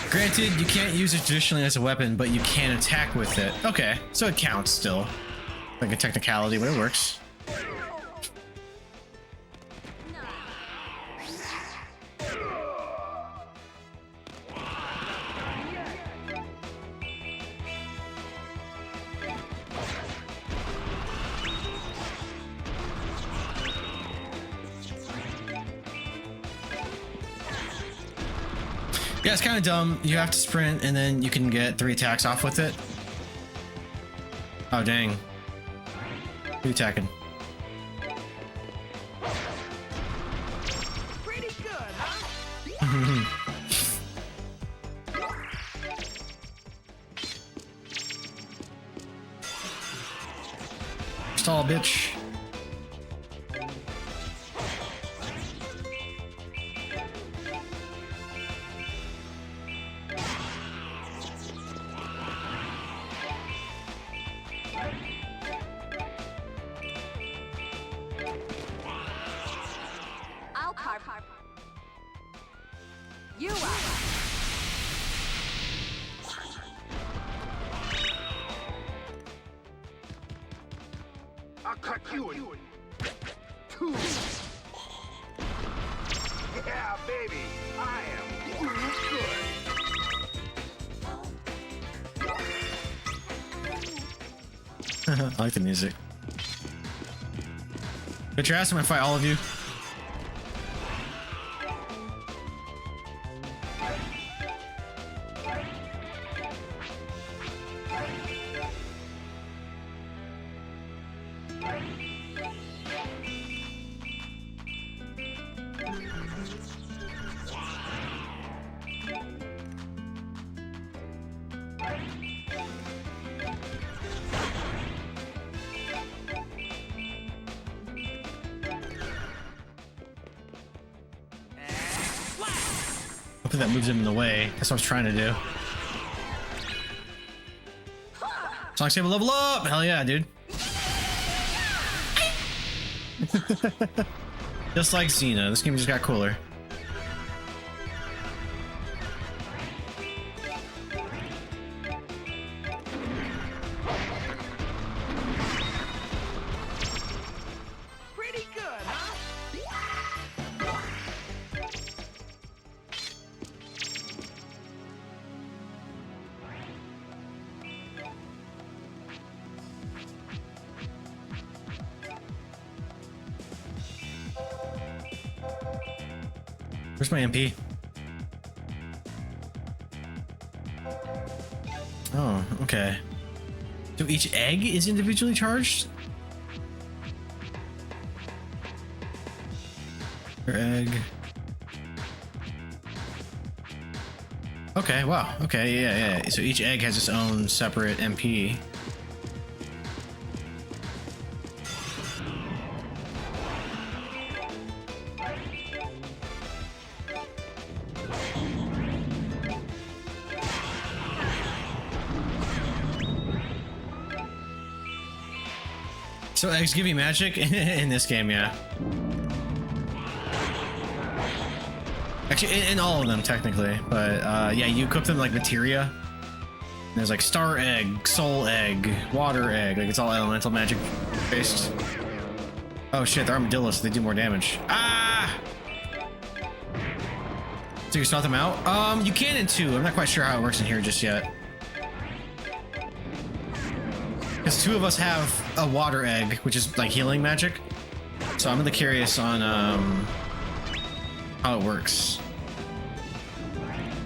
Granted, you can't use it traditionally as a weapon, but you can attack with it. Okay, so it counts still. Like a technicality, but it works. Yeah, it's kind of dumb. You have to sprint and then you can get 3 attacks off with it. Oh, dang. Who you attacking? Pretty good, huh? Stall, bitch. I'll carve you up. I'll cut you in two. Yeah, baby, I am good. I like the music. But you're asking me to fight all of you. Hopefully that moves him in the way. That's what I was trying to do. Sonic Saber level up! Hell yeah, dude. Just like Xena, this game just got cooler. Pretty good, huh? Where's my MP? Oh, okay. So each egg is individually charged? Per egg. Okay, wow. Okay, yeah. So each egg has its own separate MP. So eggs give you magic in this game, yeah. Actually, in all of them, technically. But yeah, you equip them like materia. There's like star egg, soul egg, water egg. Like it's all elemental magic based. Oh shit, they're armadillos. So they do more damage. Ah! So you start them out? You can in 2. I'm not quite sure how it works in here just yet. Because 2 of us have a water egg, which is like healing magic. So I'm really curious on how it works.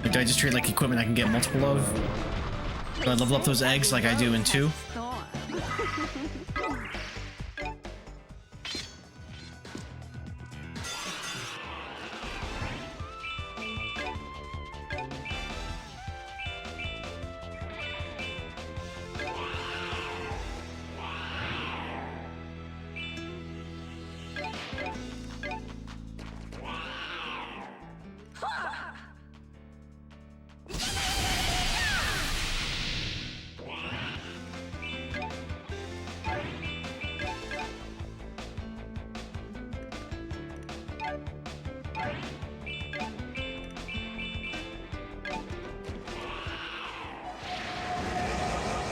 Like, do I just trade like equipment I can get multiple of? Do I level up those eggs like I do in 2?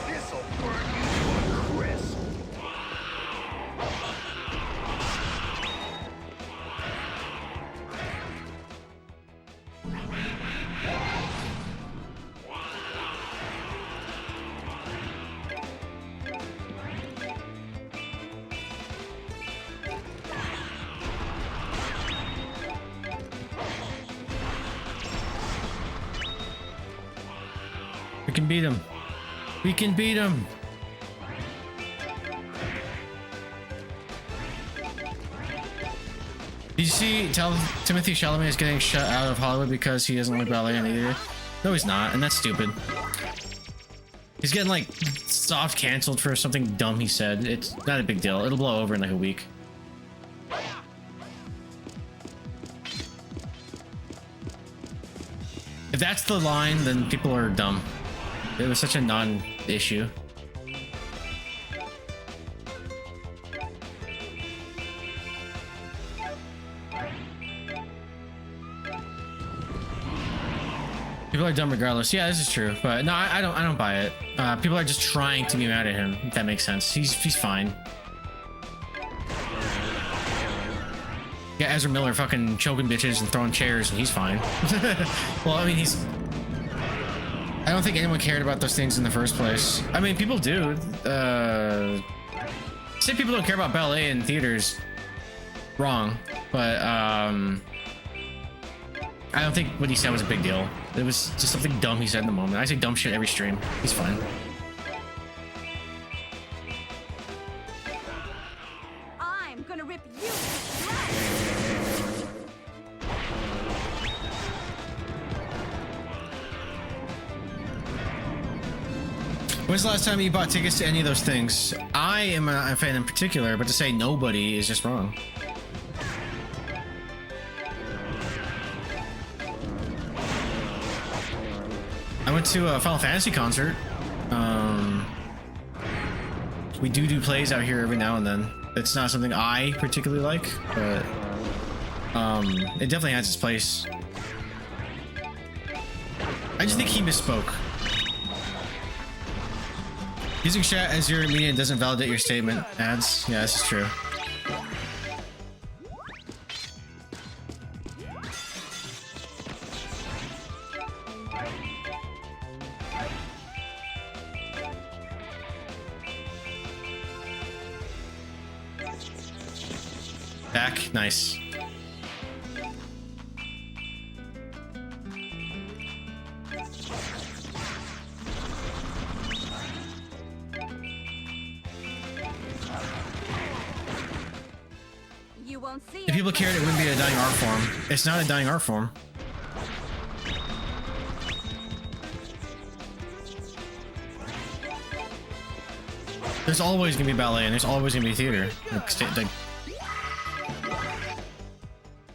This'll burn you to a crisp. We can beat him. We can beat him. Did you see Timothy Chalamet is getting shut out of Hollywood because he doesn't like ballet and either? No, he's not, and that's stupid. He's getting like soft canceled for something dumb he said. It's not a big deal. It'll blow over in like a week. If that's the line, then people are dumb. It was such a non-issue. People are dumb regardless. Yeah, this is true, but no, I don't buy it. People are just trying to be mad at him. If that makes sense. He's fine. Yeah, Ezra Miller fucking choking bitches and throwing chairs, and he's fine. Well, I mean, I don't think anyone cared about those things in the first place. I mean, people do. Say people don't care about ballet in theaters. Wrong, but I don't think what he said was a big deal. It was just something dumb he said in the moment. I say dumb shit every stream. He's fine. I'm gonna rip you to shreds. When's the last time you bought tickets to any of those things? I am a fan in particular, but to say nobody is just wrong. I went to a Final Fantasy concert. We do plays out here every now and then. It's not something I particularly like, but it definitely has its place. I just think he misspoke. Using chat as your medium doesn't validate your statement. Ads. Yeah, this is true. Back. Nice. You won't see If people cared, it wouldn't be a dying art form. It's not a dying art form. There's always gonna be ballet and there's always gonna be theater. Like,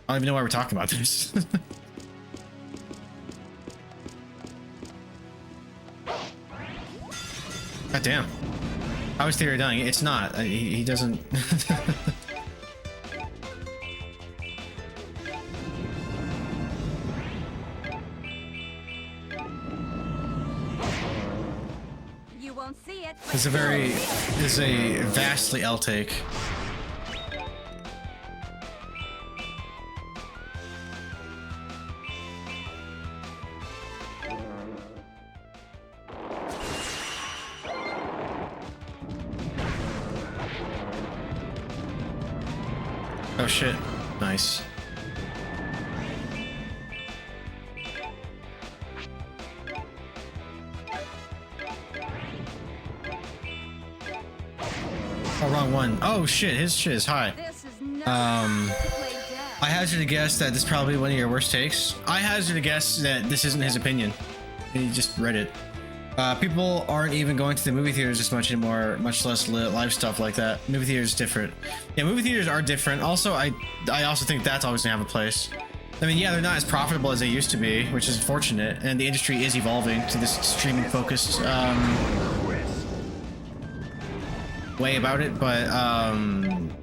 I don't even know why we're talking about this. God damn. How is theater dying? It's not. He doesn't. You won't see it. It's a vastly L take. Oh shit. Nice. wrong one. Oh shit, his shit is high. This is no time to play dead. I hazard a guess that this is probably one of your worst takes. I hazard a guess that this isn't his opinion. He just read it. People aren't even going to the movie theaters as much anymore, much less live stuff like that. Movie theaters is different. Yeah, movie theaters are different. Also, I also think that's always gonna have a place. I mean, yeah, they're not as profitable as they used to be, which is unfortunate, and the industry is evolving to this streaming-focused way about it. But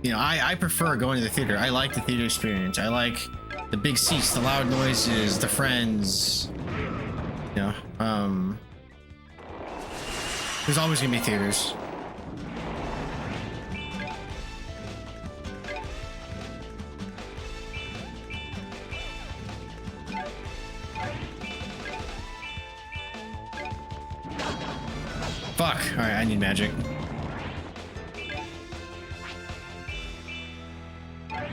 you know, I prefer going to the theater. I like the theater experience. I like the big seats, the loud noises, the friends. You know, there's always gonna be theaters. Fuck. Alright, I need magic. I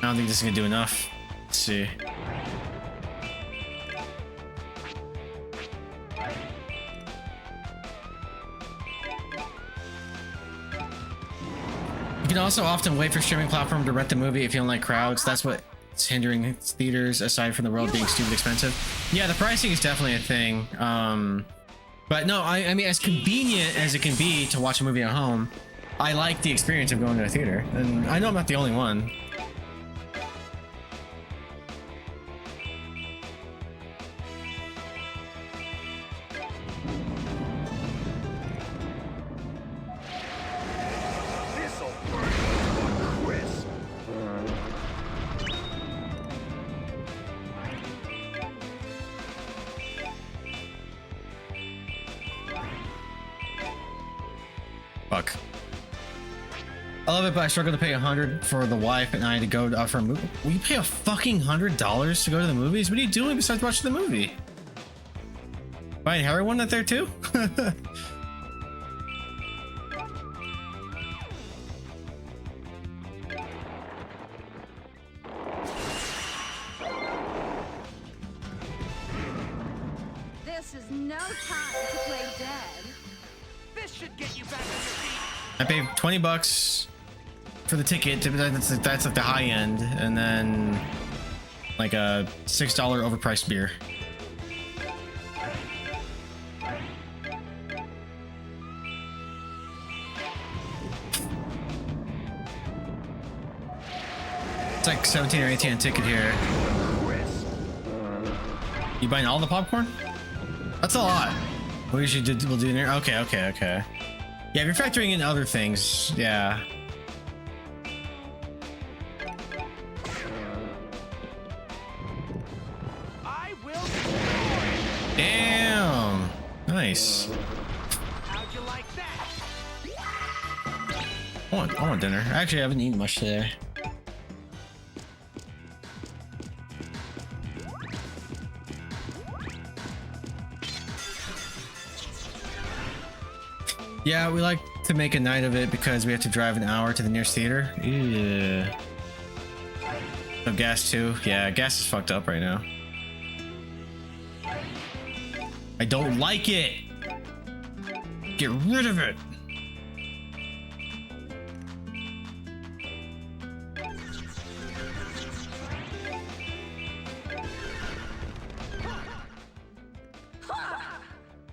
don't think this is gonna do enough. Let's see. You can also often wait for streaming platform to rent the movie if you don't like crowds. That's what's hindering theaters, aside from the world being stupid expensive. Yeah, the pricing is definitely a thing. But no, I mean, as convenient as it can be to watch a movie at home, I like the experience of going to a theater. And I know I'm not the only one. Fuck. I love it, but I struggle to pay $100 for the wife and I to go out for a movie. Will you pay a fucking $100 to go to the movies? What are you doing besides watching the movie? Buying heroin out there too? This is no time to play dead. This should get you back on your feet. I paid $20 for the ticket. That's like the high end, and then like a $6 overpriced beer. It's like 17 or 18 a ticket here. You buying all the popcorn? That's a lot. We'll do there. Okay. Yeah, if you're factoring in other things, yeah. I will. Damn. Nice. How'd you like that? I want dinner. Actually, I haven't eaten much today. Yeah, we like to make a night of it because we have to drive an hour to the nearest theater. Yeah. No gas too. Yeah, gas is fucked up right now. I don't like it. Get rid of it.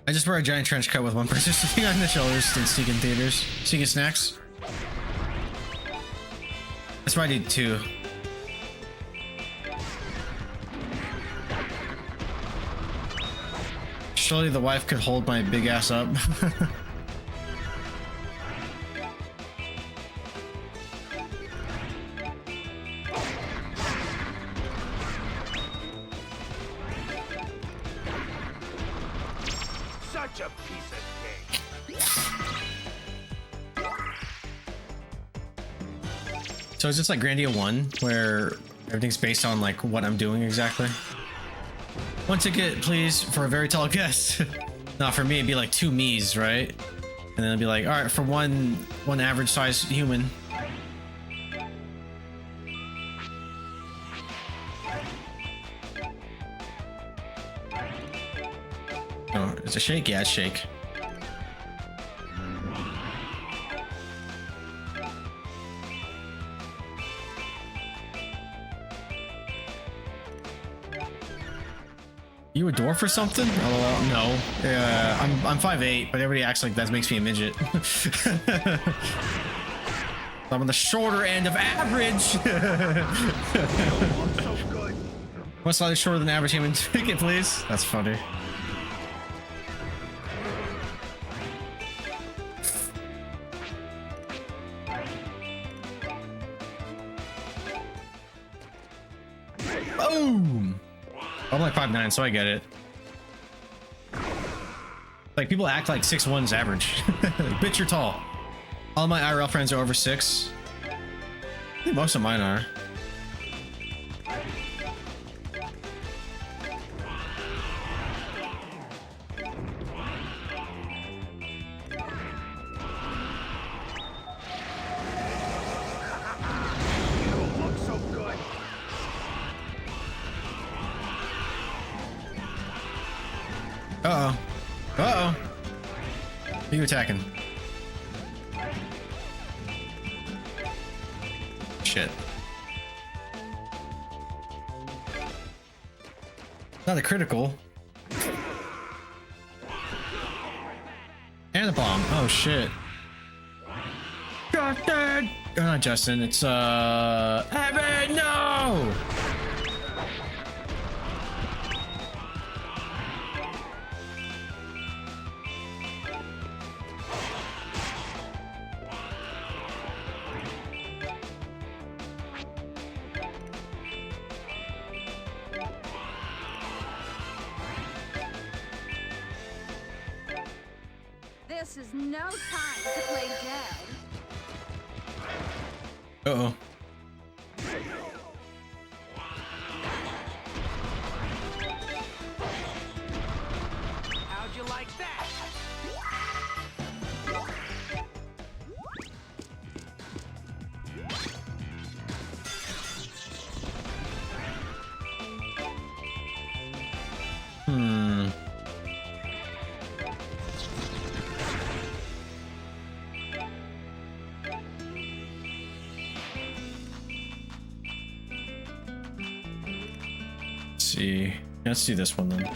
I just wear a giant trench coat with one person sitting on the shoulders and sneak in theaters. Sneaking snacks. That's what I did too. Surely the wife could hold my big ass up. Such a piece of cake. So is this like Grandia 1 where everything's based on like what I'm doing exactly? One ticket, please, for a very tall guest. Not for me, it'd be like 2 me's, right? And then it'd be like, all right, for one average sized human. Oh, it's a shake? Yeah, it's shake. You a dwarf or something? Oh no. I'm 5'8", but everybody acts like that makes me a midget. I'm on the shorter end of average. One slightly shorter than average human ticket, please. That's funny. Boom! I'm like 5'9", so I get it. Like, people act like 6'1" is average. Like, bitch, you're tall. All my IRL friends are over 6. I think most of mine are. Uh-oh. Uh-oh. Who are you attacking? Shit. Not a critical. And a bomb. Oh shit. Justin! Oh, not Justin, it's Evan, no! This is no time to play dead. Uh-oh. How'd you like that? See. Let's do this one then.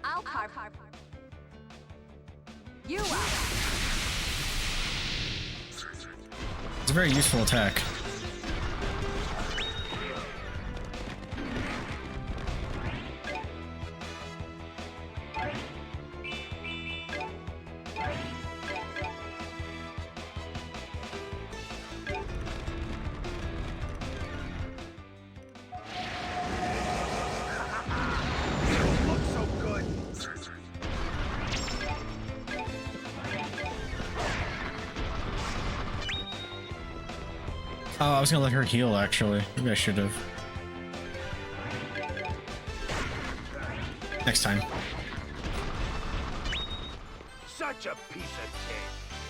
I'll carve you out. It's a very useful attack. Oh, I was gonna let her heal, actually. Maybe I should have. Next time. Such a piece of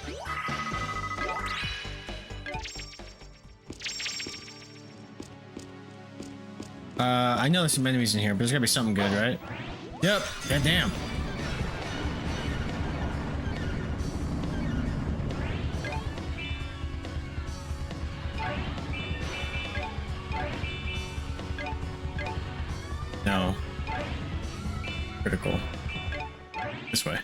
cake. I know there's some enemies in here, but there's gotta be something good, right? Yep. God damn. No. Critical. This way.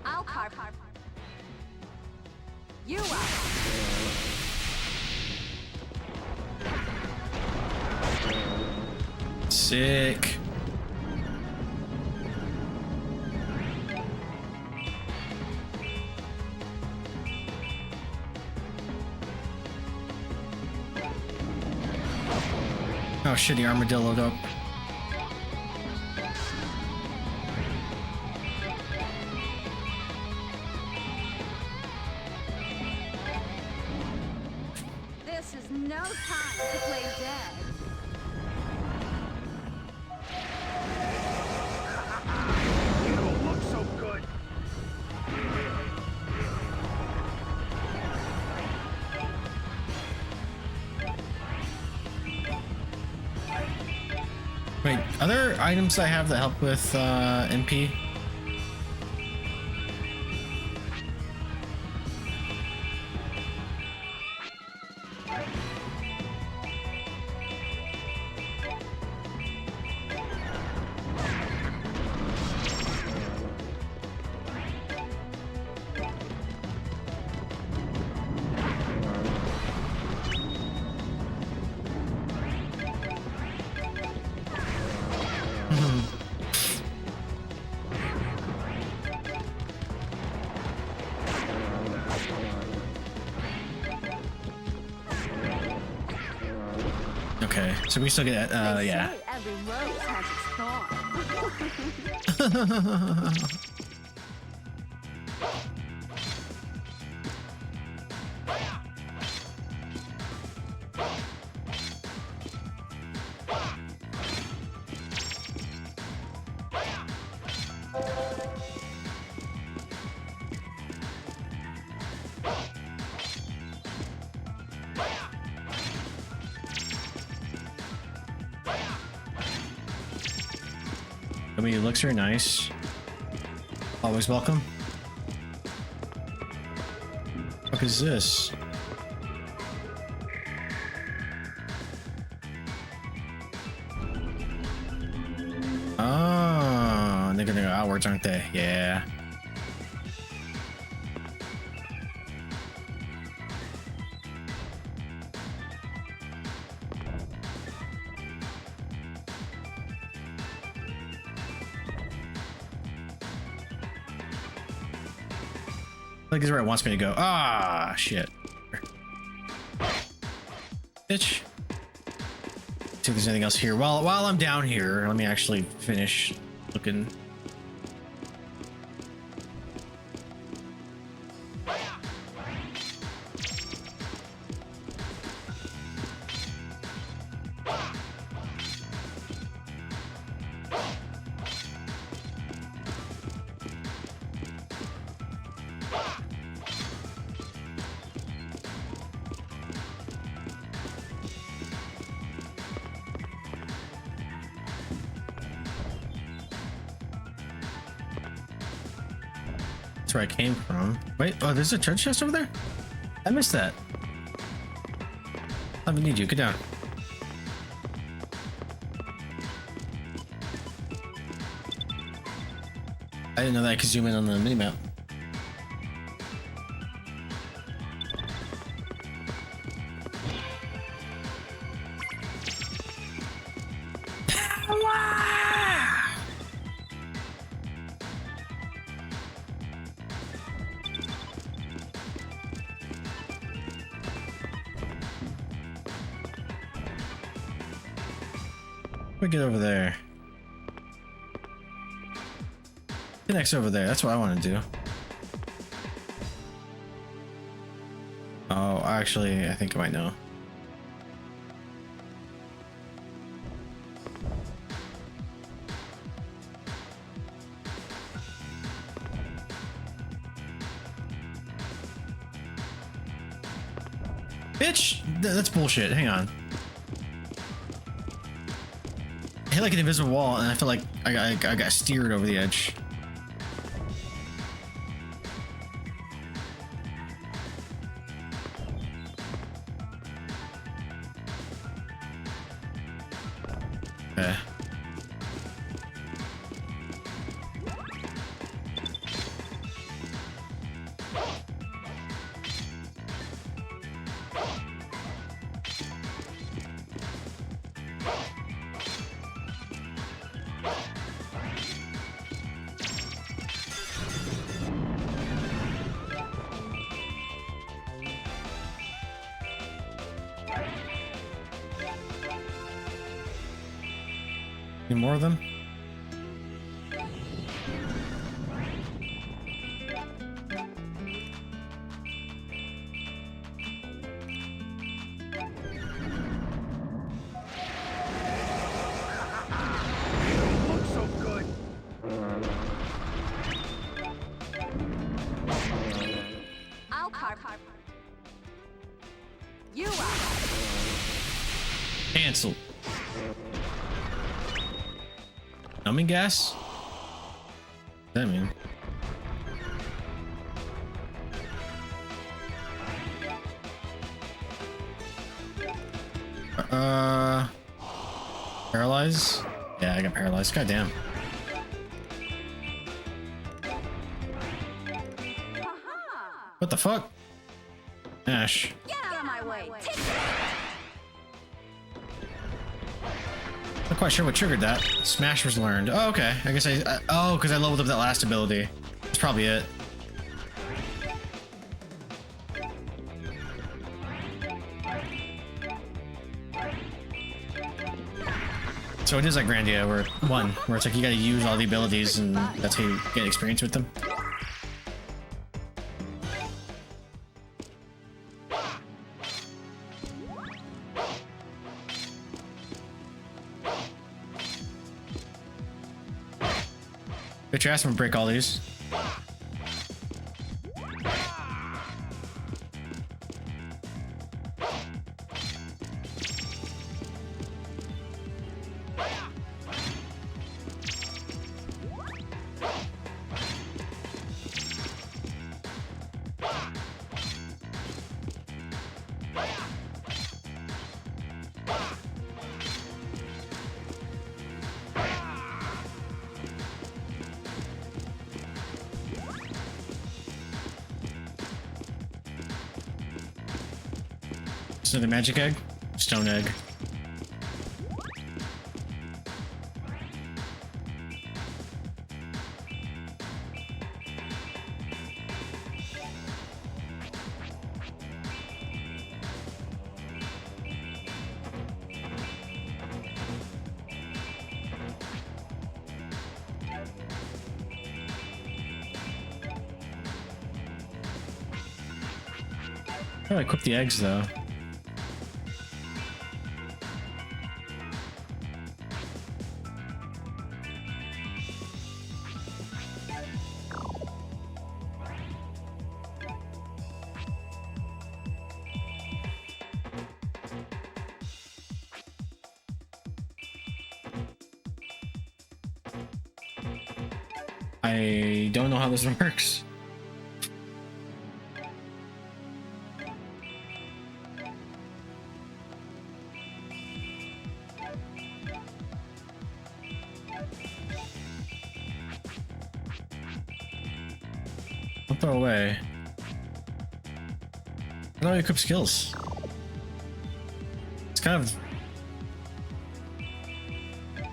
I'll carve you out. Sick. Oh shit, he armadilloed up. This is no time to play dead. You don't Wait, other items I have that help with MP? Okay, so we still get They yeah. say every rose has its thorn. I mean, it looks very nice. Always welcome. What is this? Oh, they're gonna go outwards, aren't they? Yeah. Like this is where it wants me to go. Ah, shit. Bitch. See if there's anything else here. While I'm down here, let me actually finish looking. That's where I came from. Wait, oh, there's a treasure chest over there? I missed that. I don't need you. Get down. I didn't know that I could zoom in on the minimap. We get over there. Connects over there. That's what I want to do. Oh, actually, I think I might know. Bitch! That's bullshit. Hang on. I hit like an invisible wall, and I feel like I got steered over the edge. Okay. Any more of them? Look so good. I'll carve. You are. Cancel. Numbing gas? What does that mean? Paralyze? Yeah, I got paralyzed. God damn. What the fuck? Ash. Get out of my way! Not quite sure what triggered that. Smash was learned. Oh, okay. I guess oh, because I leveled up that last ability. That's probably it. So it is like Grandia, where it's like you gotta use all the abilities and that's how you get experience with them. Bet your ass I'm gonna break all these. So the magic egg? Stone egg. Probably equip the eggs though. I don't know how this works. Don't throw away. I don't equip skills. It's kind of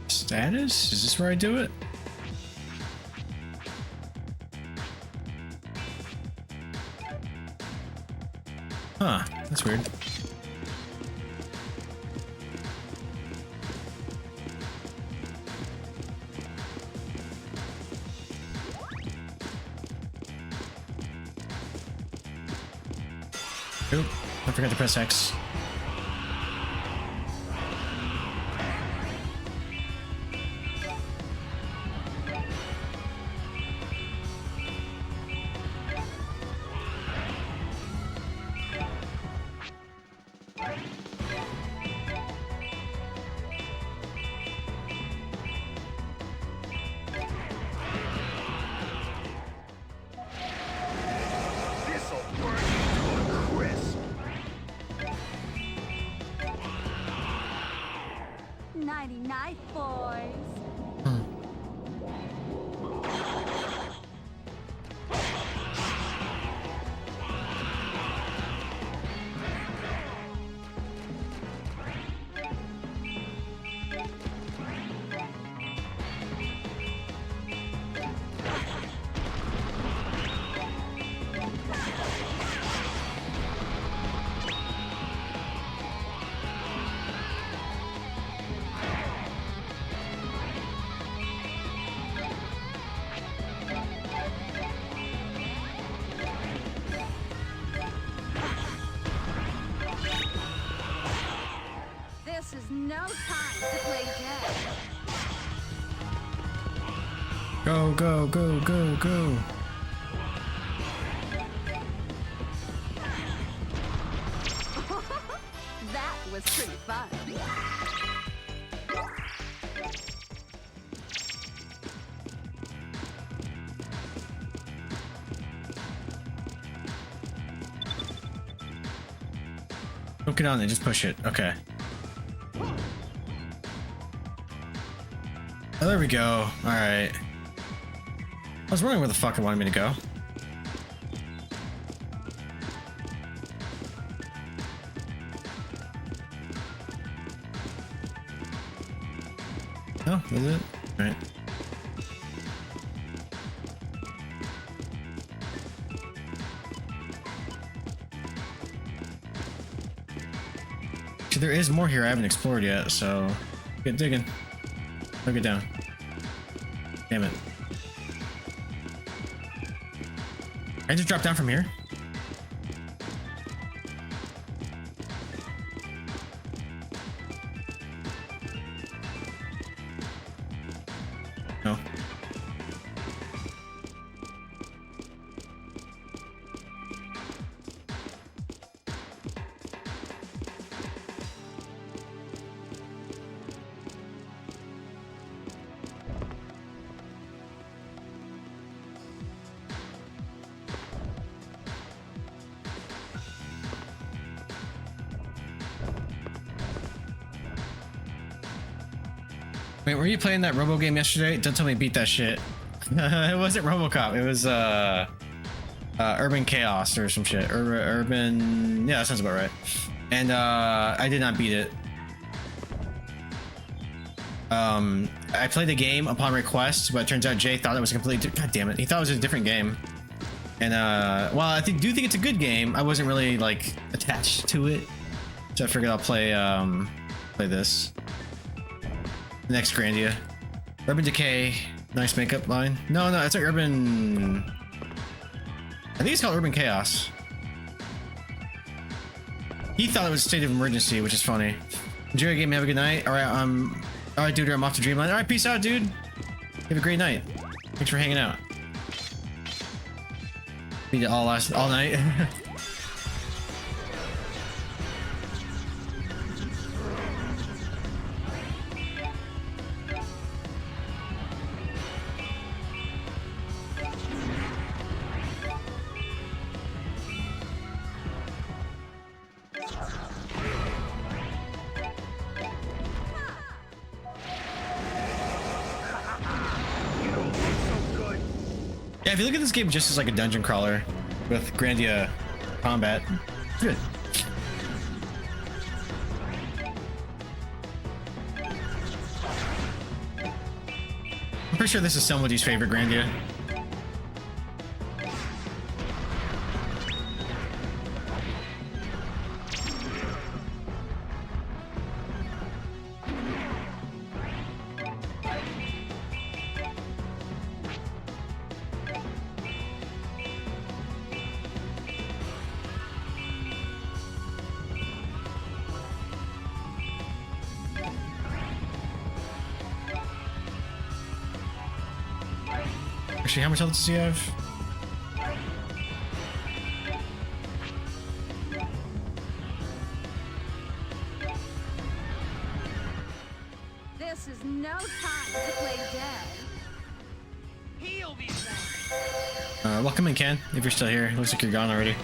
status? Is this where I do it? Huh, that's weird. Oop, I forgot to press X. Night, boys. This is no time to play dead. Go, go, go, go, go. That was pretty fun. Don't get on there, just push it. Okay. Oh, there we go. Alright. I was wondering where the fuck it wanted me to go. Oh, is it? Alright. There is more here I haven't explored yet, so get digging. Look it down. Damn it. Can I just drop down from here? No. Wait, were you playing that Robo game yesterday? Don't tell me you beat that shit. It wasn't RoboCop. It was Urban Chaos or some shit. Urban. Yeah, that sounds about right. And I did not beat it. I played the game upon request, but it turns out Jay thought it was completely. God damn it! He thought it was a different game. And while I do think it's a good game, I wasn't really like attached to it, so I figured I'll play this. Next Grandia. Urban Decay. Nice makeup line. No, it's like Urban... I think it's called Urban Chaos. He thought it was State of Emergency, which is funny. Enjoy your game, have a good night. Alright, dude, I'm off to Dreamland. Alright, peace out, dude. Have a great night. Thanks for hanging out. Beat it all night. Yeah, if you look at this game just as like a dungeon crawler with Grandia combat, good. I'm pretty sure this is somebody's favorite Grandia. Actually, how much health does he have? This is no time to play dead. He'll be back. Welcome in, Ken, if you're still here. Looks like you're gone already.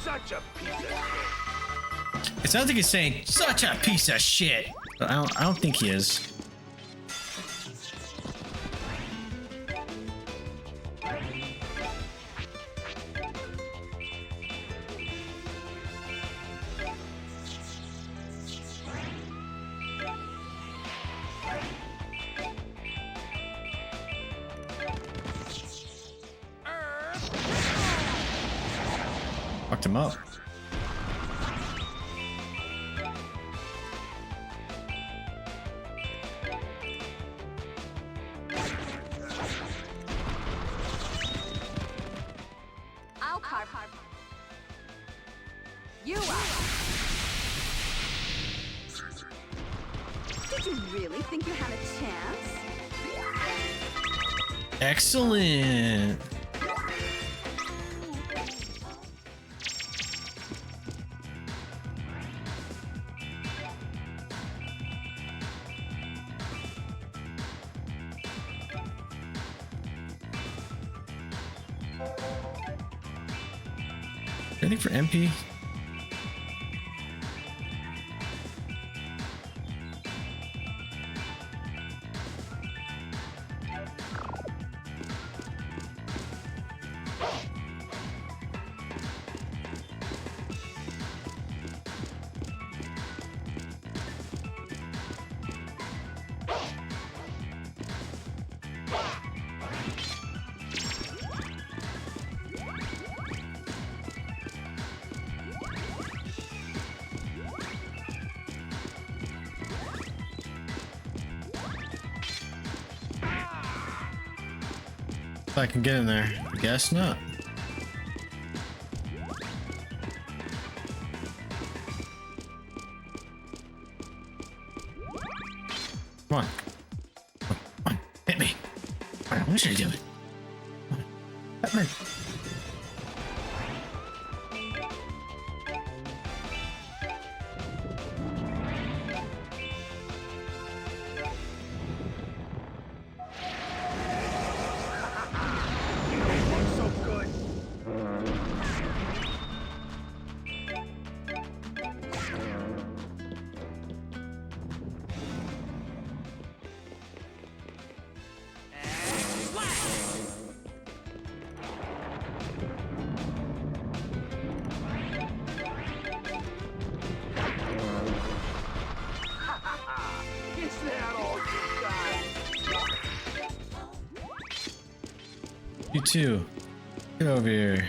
Such a piece of shit. It sounds like he's saying such a piece of shit, but I don't think he is. Fucked him up. I'll carve you up. Did you really think you had a chance? Excellent. Anything for MP? If I can get in there. I guess not. Come on. Come on. Hit me. Come on, what should I do? Come on. Hit me. So good. Is that all you got? You too. Get over here.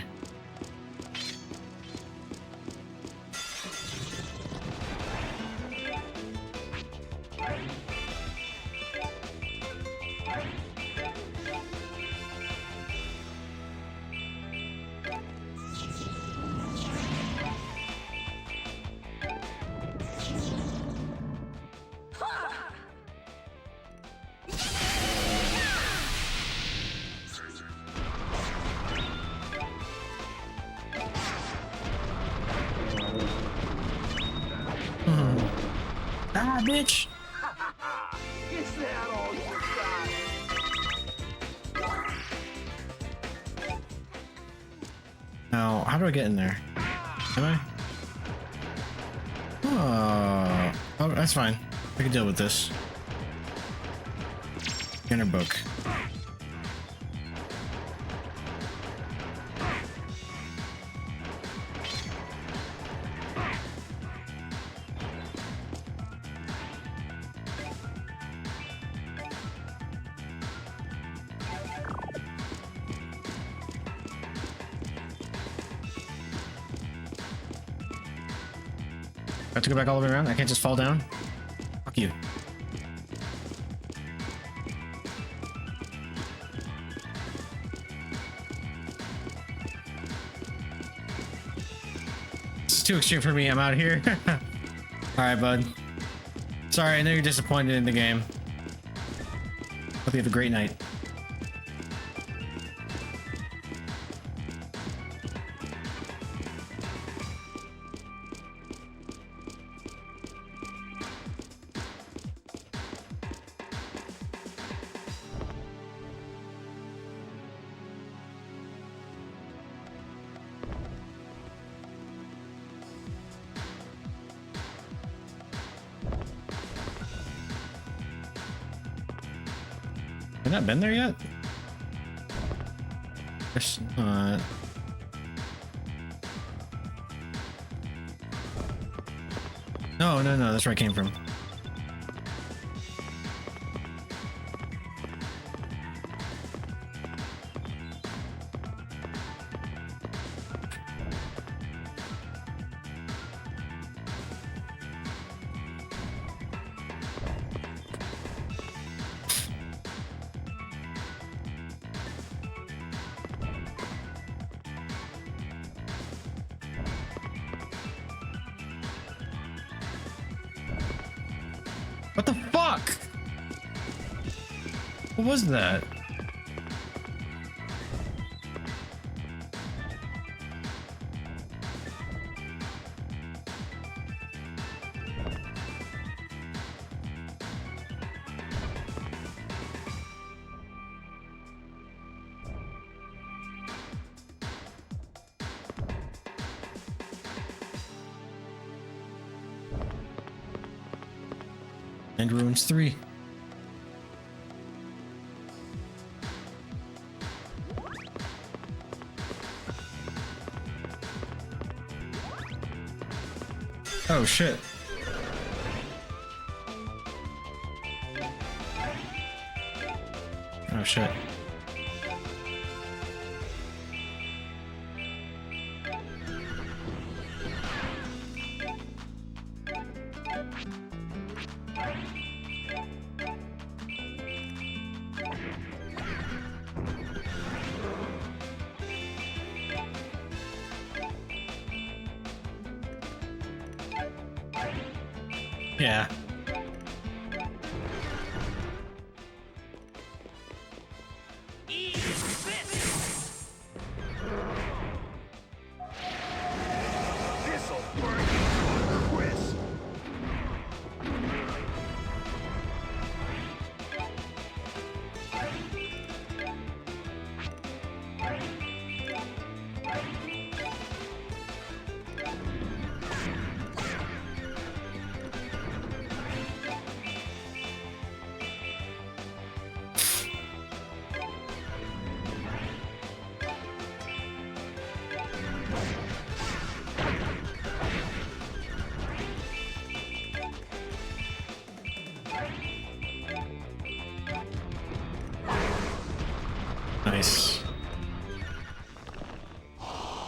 Ah, bitch. Is that all you got? Now, how do I get in there? Am I? Oh, that's fine. I can deal with this. Inner book. I have to go back all the way around? I can't just fall down? Fuck you. This is too extreme for me. I'm out of here. Alright, bud. Sorry, I know you're disappointed in the game. Hope you have a great night. Have I not been there yet? Guess not. No, that's where I came from. What the fuck? What was that? And Ruins 3. Oh shit. Oh shit. Yeah. This'll burn you to a crisp. Nice.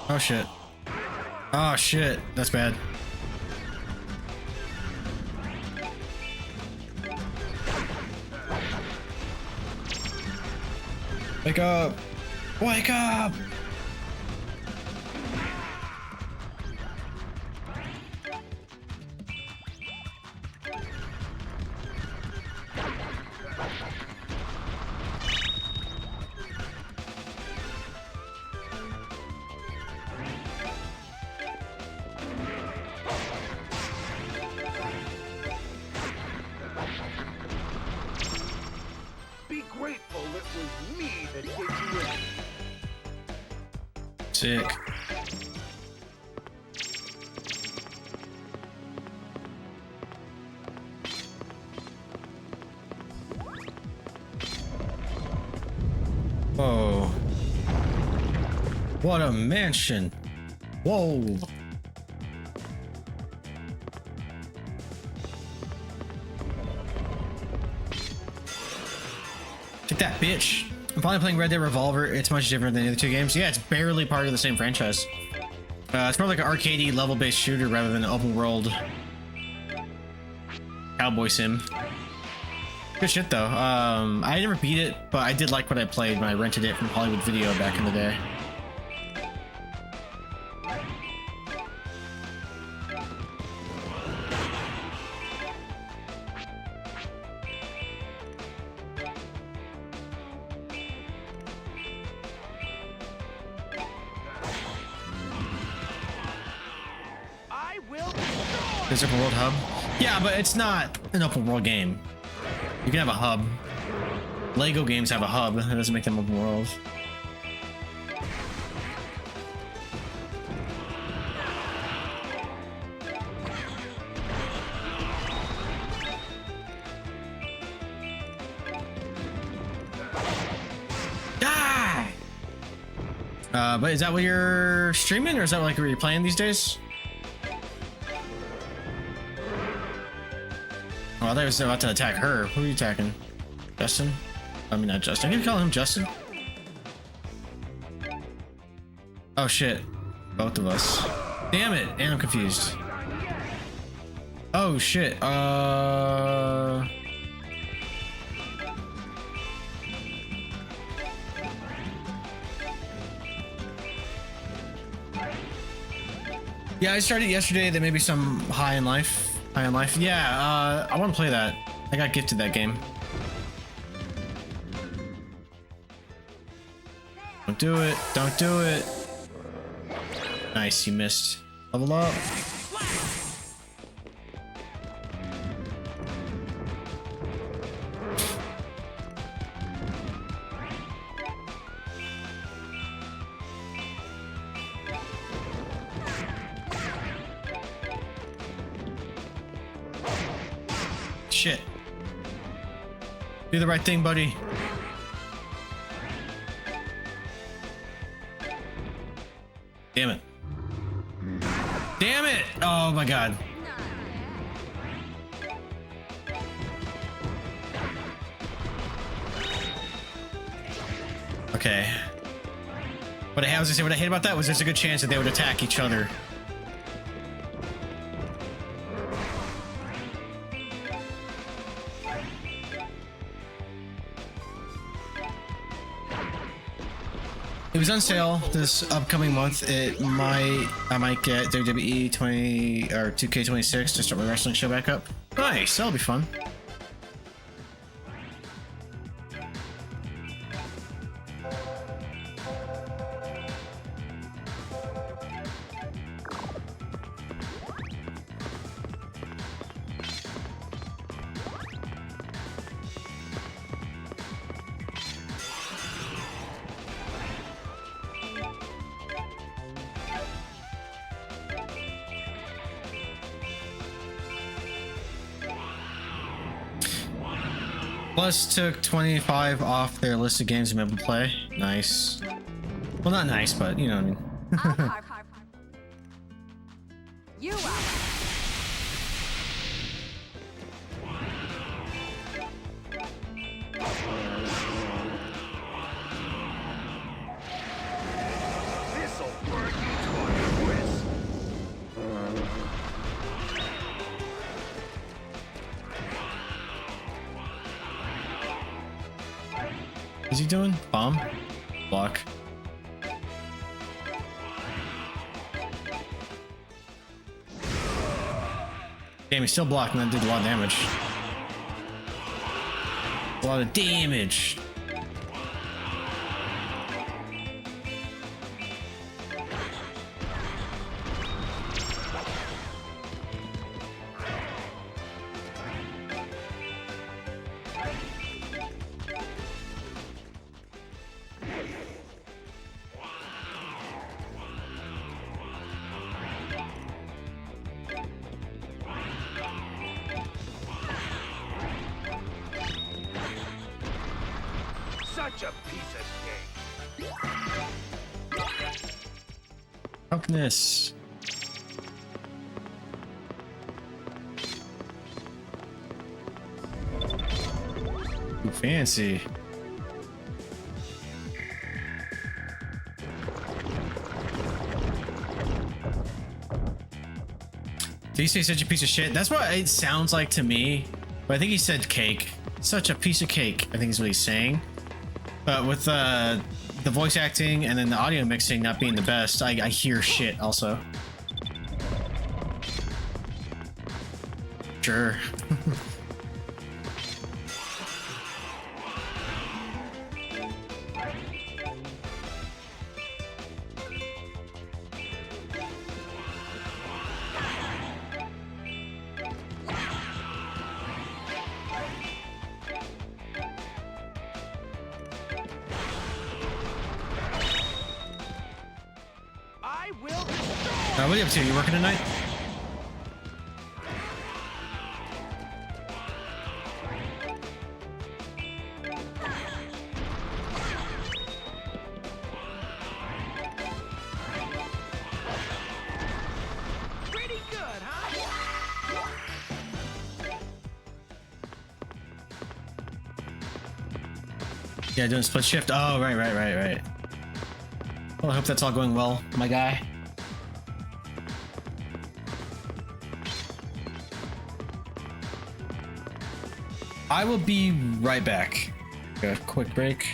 Oh shit. Oh shit. That's bad. Wake up! Wake up! Be grateful it was me that did you in. Sick. Whoa. What a mansion. Whoa. Take that, bitch. I'm finally playing Red Dead Revolver. It's much different than the other two games. Yeah, it's barely part of the same franchise. It's more like an arcadey level-based shooter rather than an open world cowboy sim. Good shit though. I never beat it, but I did like what I played when I rented it from Hollywood Video back in the day. I will destroy. This open world hub? Yeah, but it's not an open world game. You can have a hub. Lego games have a hub. That doesn't make them open world. Die! But is that what you're streaming, or is that like what you're playing these days? Oh, I thought I was about to attack her. Who are you attacking? Justin? I mean, not Justin. Can you call him Justin? Oh shit. Both of us. Damn it. And I'm confused. Oh shit. Yeah, I started yesterday. There may be some High on Life. High on Life. Yeah, I want to play that. I got gifted that game. Don't do it. Don't do it. Nice, you missed. Level up. Shit. Do the right thing, buddy. Damn it. Damn it! Oh my god. Okay. What I was gonna say, what I hate about that was there's a good chance that they would attack each other. It was on sale this upcoming month. I might get WWE 20 or 2K26 to start my wrestling show back up. Nice, that'll be fun. Plus took 25 off their list of games I'm able to play. Nice. Well, not nice, but you know what I mean. You are. This'll burn you to a crisp. Is he doing? Bomb? Block. Damn, he still blocked and that did a lot of damage. A lot of damage. Such a piece of cake. Toughness. Ooh, fancy. Did he say such a piece of shit? That's what it sounds like to me. But I think he said cake. Such a piece of cake, I think is what he's saying. But with the voice acting and then the audio mixing not being the best, I hear shit also. Sure. I will destroy. What are you up to? You working tonight? Pretty good, huh? Yeah, doing split shift. Oh, right. Well, I hope that's all going well, my guy. I will be right back. A quick break.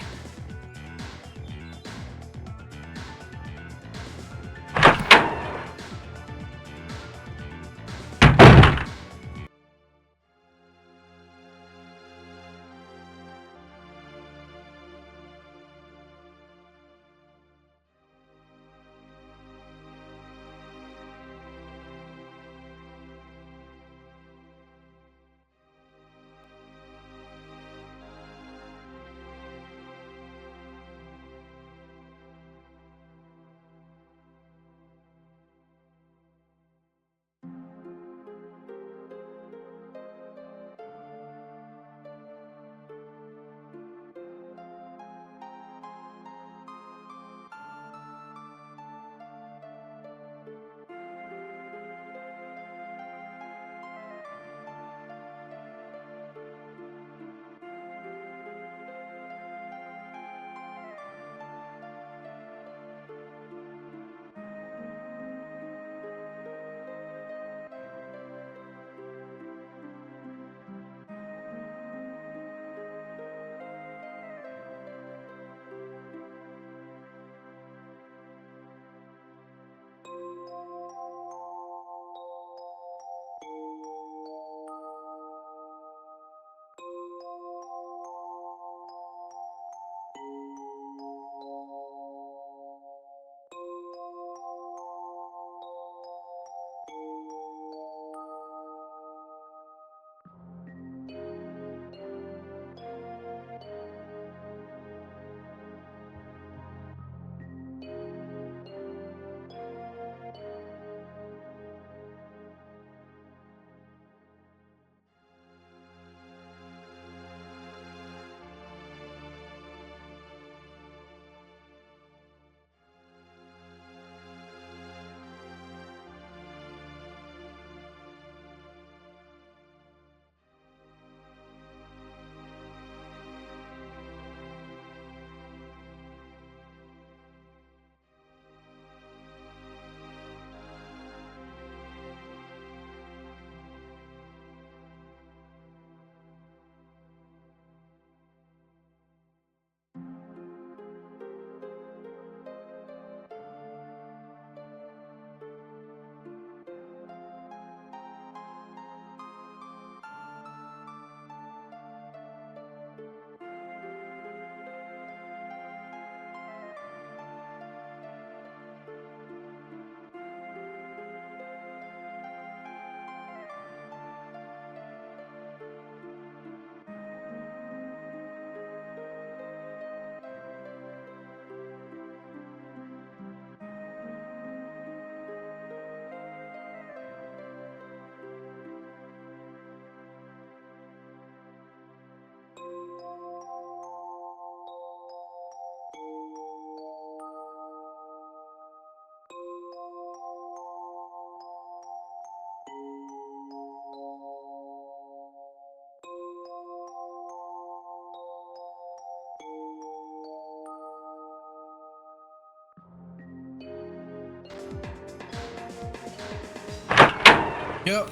Yep.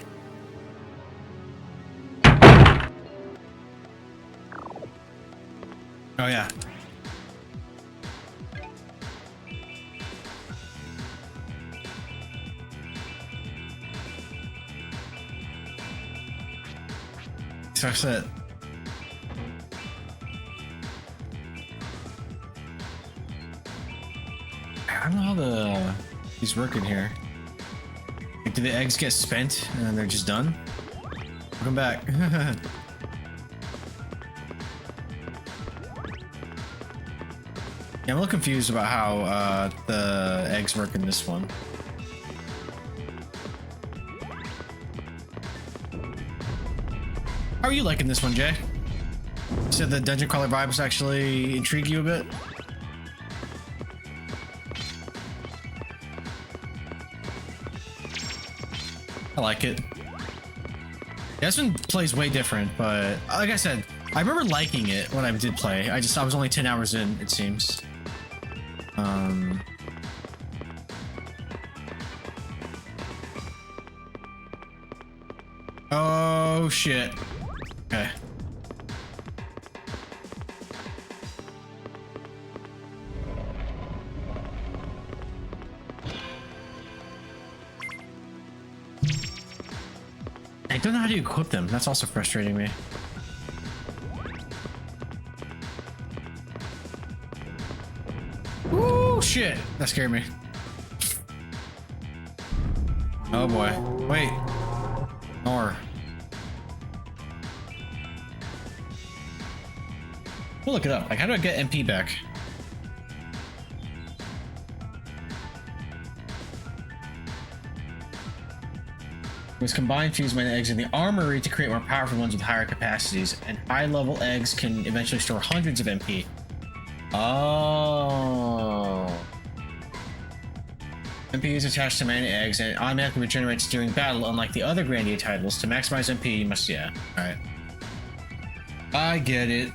Oh yeah. So that's it. I don't know how these work in here. Like, do the eggs get spent and then they're just done? Welcome back. Yeah, I'm a little confused about how the eggs work in this one. How are you liking this one, Jay? You said the dungeon crawler vibes actually intrigue you a bit? I like it. Yeah, this one plays way different, but like I said, I remember liking it when I did play. I was only 10 hours in, it seems. Oh shit. Okay. I don't know how to equip them. That's also frustrating me. Ooh, shit. That scared me. Oh boy. Wait. More. We'll look it up. Like, how do I get MP back? With combined fuse mine eggs in the armory to create more powerful ones with higher capacities, and high-level eggs can eventually store hundreds of MP. Oh. MP is attached to many eggs and it automatically regenerates during battle, unlike the other Grandia titles. To maximize MP, you must, yeah. Alright. I get it.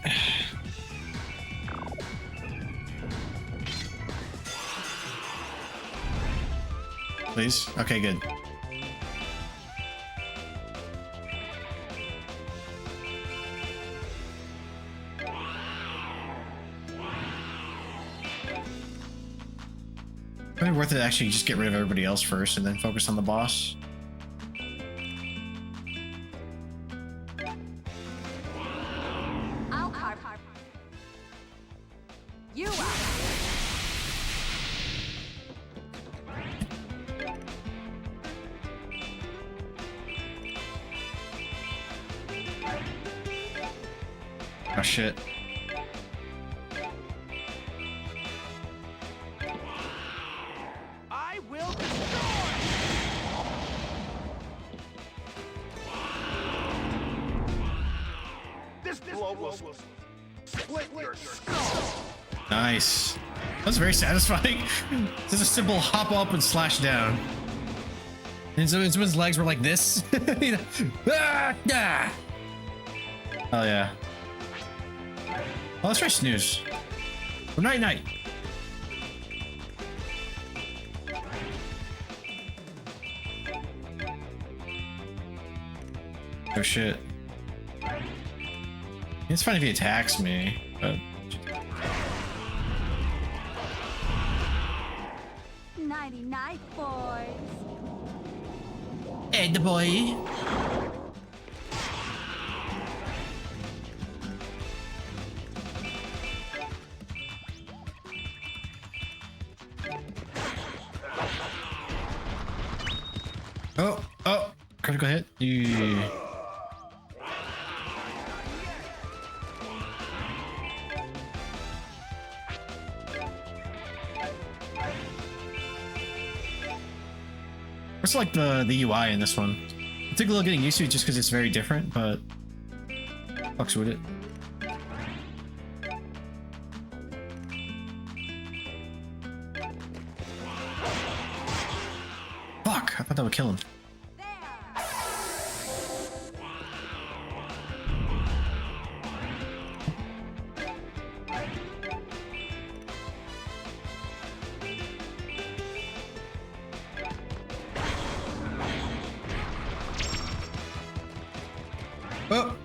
Please? Okay, good. Might be worth it to actually just get rid of everybody else first and then focus on the boss. I'll carve you out. Oh shit. I will destroy! This blow will split your skull. Nice. That was very satisfying. Just a simple hop up and slash down. And so his legs were like this. You know? Ah, ah. Oh yeah. Oh, let's try snooze. Well, night night. Oh shit. It's fine if he attacks me, but Nighty night, boys. hey the boy. Oh, critical hit. Yeah. What's like the UI in this one? It took a little getting used to it just because it's very different, but fucks with it. Fuck! I thought that would kill him. Oh!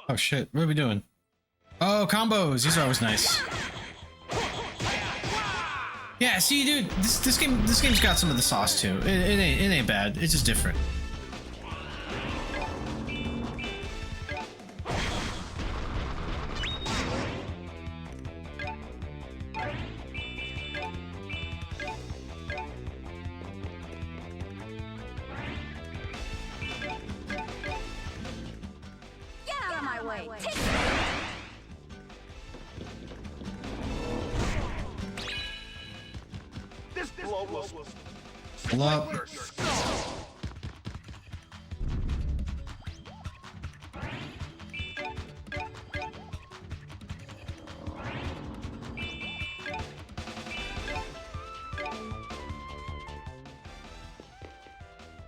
Oh shit, what are we doing? Oh, combos! These are always nice. Yeah, see, dude, this game's got some of the sauce too. It ain't bad. It's just different. Get out of my way. Take This blow will Love. your skull.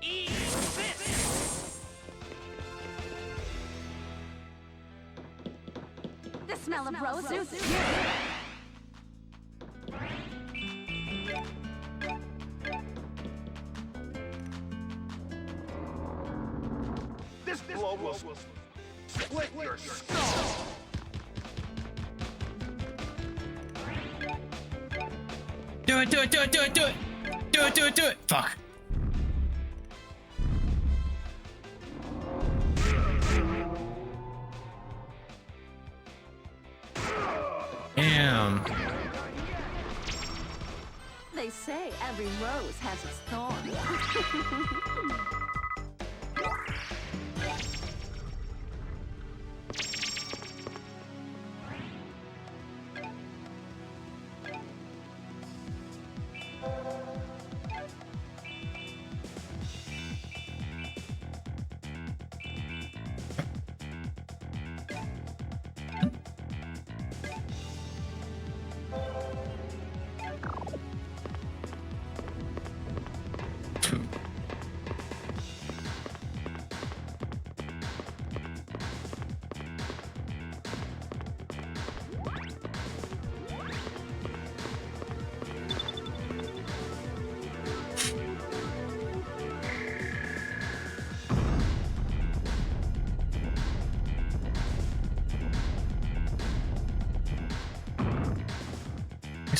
Eat this! the smell of roses. This blow will split your skull. Do it, do it, do it, do it, do it! Do it, do it, do it! Fuck. Damn. They say every rose has its thorn.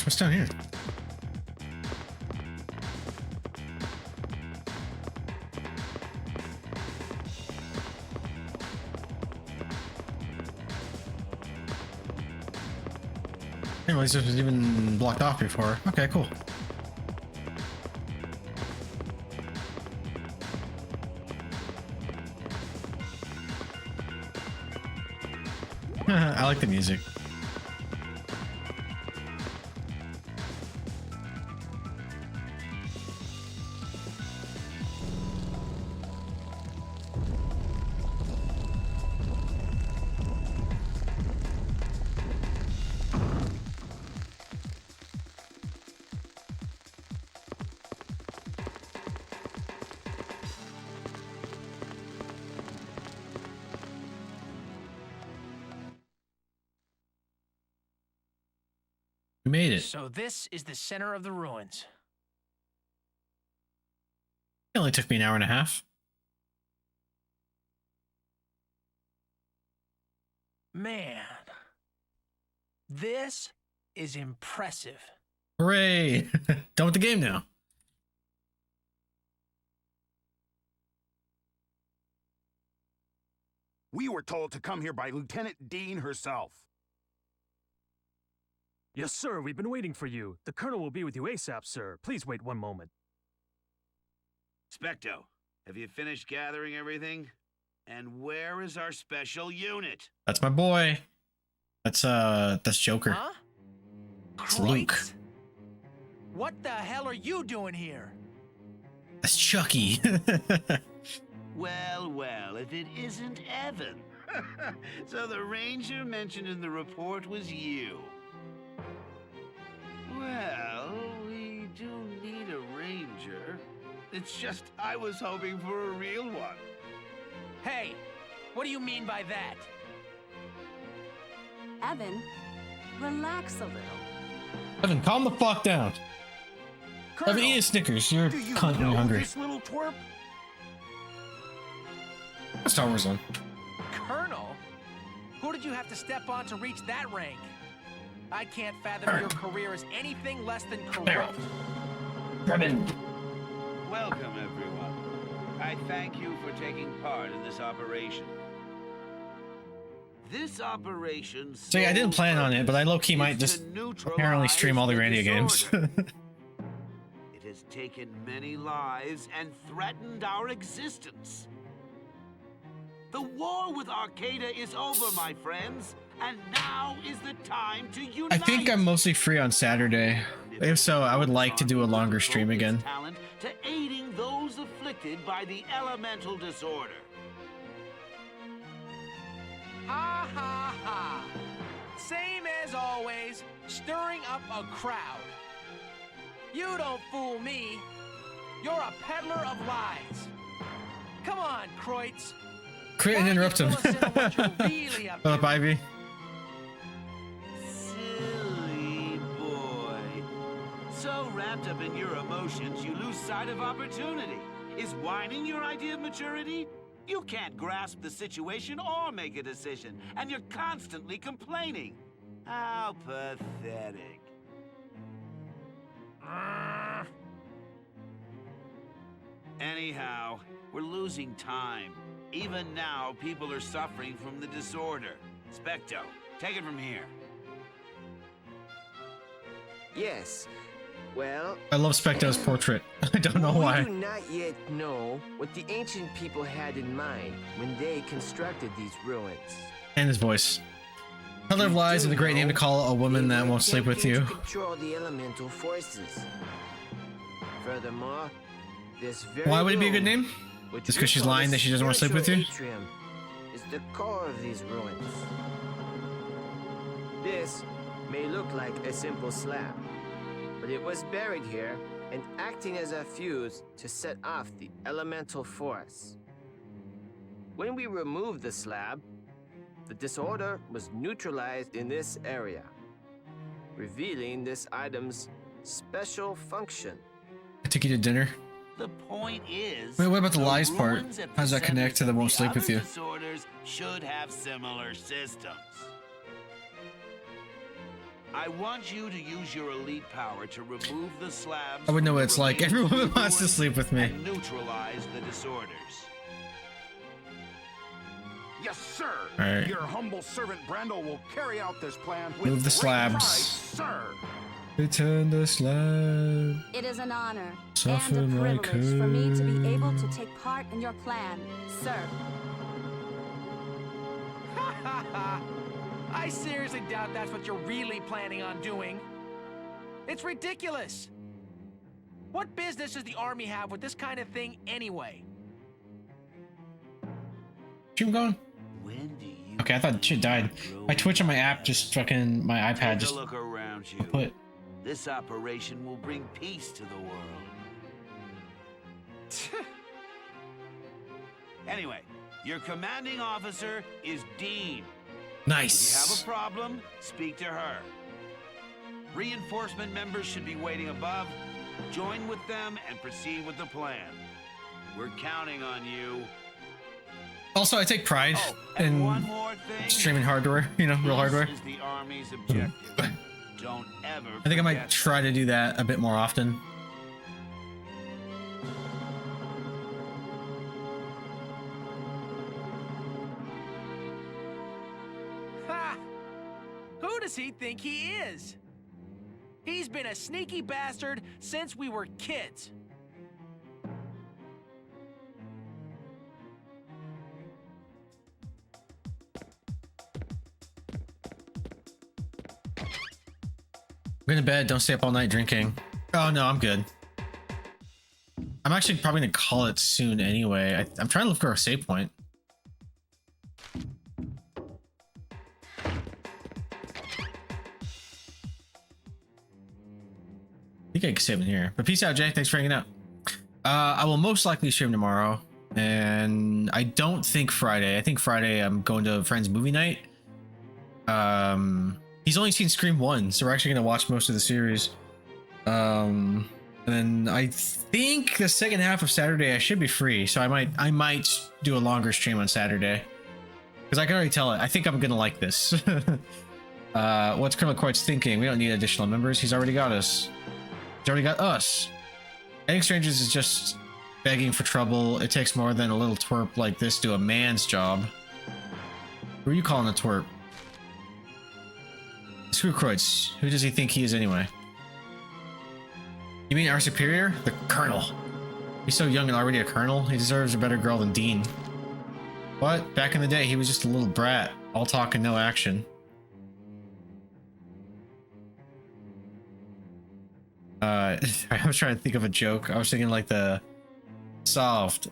What's down here? Anyways, this was even blocked off before. Okay, cool. I like the music. We made it. So this is the center of the ruins. It only took me an hour and a half. Man, this is impressive. Hooray! Done with the game now. We were told to come here by Lieutenant Dean herself. Yes, sir. We've been waiting for you. The Colonel will be with you ASAP, sir. Please wait one moment. Specto, have you finished gathering everything? And where is our special unit? That's my boy. That's Joker. Huh? It's Luke. Croix? What the hell are you doing here? That's Chucky. Well, well, if it isn't Evan. So the ranger mentioned in the report was you. Well, we do need a ranger. It's just I was hoping for a real one. Hey, what do you mean by that? Evan, relax a little. Evan, calm the fuck down. Colonel, Evan, eat a Snickers. You're do you cunt know hungry. this little twerp? Star Wars one. Colonel? Who did you have to step on to reach that rank? I can't fathom your career as anything less than corrupt. Evan. Welcome, everyone. I thank you for taking part in this operation. This operation. So yeah, I didn't plan on it, but I low-key might just apparently stream all the Grandia games. It has taken many lives and threatened our existence. The war with Arcada is over, my friends, and now is the time to unite. I think I'm mostly free on Saturday. If so, I would like to do a longer stream again. Talent to aiding those afflicted by the elemental disorder. Ha ha ha. Same as always, stirring up a crowd. You don't fool me. You're a peddler of lies. Come on, Kreutz. Crit and interrupt him. Really up Up, to? Ivy. Silly boy. So wrapped up in your emotions, you lose sight of opportunity. Is whining your idea of maturity? You can't grasp the situation or make a decision, and you're constantly complaining. How pathetic. Anyhow, we're losing time. Even now, people are suffering from the disorder. Specto, take it from here. Yes. Well, I love Specto's portrait. I don't know we why. do not yet know what the ancient people had in mind when they constructed these ruins. And his voice. Color of Lies and a great name to call a woman that won't sleep with you. To control the elemental forces. Furthermore, this very Why would it be a good room, name? which Just we 'cause she's call lying the that she doesn't want to sleep with you? spiritual atrium, is the core of these ruins. This may look like a simple slab, but it was buried here and acting as a fuse to set off the elemental force. When we removed the slab, the disorder was neutralized in this area, revealing this item's special function. I took you to dinner. The point is, Wait, what about the lies part? ruins at How does the that connect to centers the of won't sleep with other you? Disorders should have similar systems. I want you to use your elite power to remove the slabs. I would know from what the it's like. remaining Everyone wants to ruins sleep with me. and neutralize the disorders. Yes, sir. All right. Your humble servant Brando will carry out this plan with Move the great slabs. pride, sir. Return the slab. It is an honor Suffer and a my privilege for me to be able to curse. take part in your plan, sir. I seriously doubt that's what you're really planning on doing. It's ridiculous. What business does the army have with this kind of thing anyway? Keep going. When do you Okay, I thought shit died. My Twitch on my app just fucking my iPad take just a look around you? put. This operation will bring peace to the world. Anyway, your commanding officer is Dean. If you have Nice. a problem, speak to her. Reinforcement members should be waiting above. Join with them and proceed with the plan. We're counting on you. Also, I take pride Oh, and one in more thing. streaming hardware. You know, real hardware. This is the Army's objective. Don't ever I think I might forget try to do that a bit more often. Ha! Who does he think he is? He's been a sneaky bastard since we were kids. I'm going to bed. Don't stay up all night drinking. Oh, no, I'm good. I'm actually probably going to call it soon anyway. I'm trying to look for a save point. I think I can save in here. But peace out, Jay. Thanks for hanging out. I will most likely stream tomorrow. And I don't think Friday. I think Friday I'm going to a friend's movie night. He's only seen Scream 1, so we're actually going to watch most of the series. And then I think the second half of Saturday I should be free, so I might do a longer stream on Saturday. Because I can already tell it. I think I'm going to like this. What's Colonel Coit's thinking? We don't need additional members. He's already got us. He's already got us. Adding strangers is just begging for trouble. It takes more than a little twerp like this to do a man's job. Who are you calling a twerp? Screw Kreutz. Who does he think he is anyway? You mean our superior? The colonel. He's so young and already a colonel. He deserves a better girl than Dean. What? Back in the day, he was just a little brat. All talk and no action. I was trying to think of a joke. I was thinking like the soft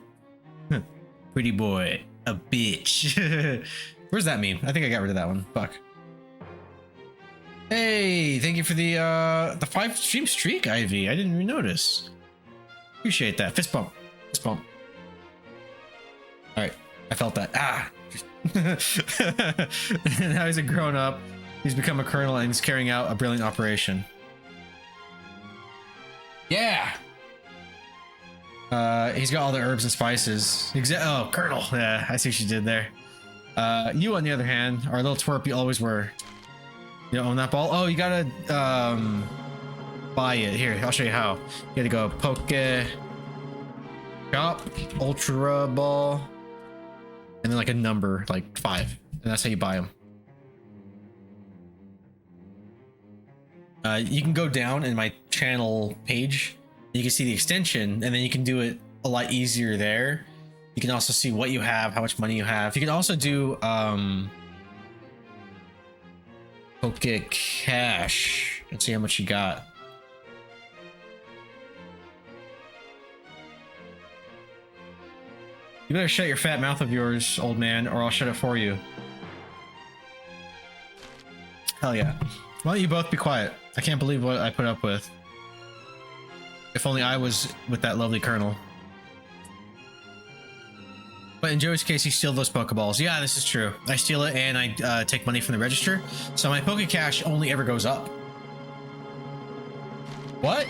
pretty boy, a bitch. Where's that meme? I think I got rid of that one. Fuck. Hey, thank you for the 5 stream streak, Ivy. I didn't even notice. Appreciate that. Fist bump. Fist bump. All right, I felt that. Ah. And now he's a grown up. He's become a colonel and he's carrying out a brilliant operation. Yeah. He's got all the herbs and spices. Oh, colonel. Yeah, I see what you did there. You, on the other hand, are a little twerp you always were. You own that ball? Oh, you gotta buy it. Here, I'll show you how. You gotta go Poke Shop, Ultra Ball, and then like a number, like 5. And that's how you buy them. You can go down in my channel page. You can see the extension, and then you can do it a lot easier there. You can also see what you have, how much money you have. You can also do Poke Cash and see how much you got. You better shut your fat mouth of yours, old man, or I'll shut it for you. Hell yeah. Why don't you both be quiet? I can't believe what I put up with. If only I was with that lovely colonel. But in Joey's case, he steals those Pokeballs. Yeah, this is true. I steal it and I take money from the register. So my Poke Cash only ever goes up. What?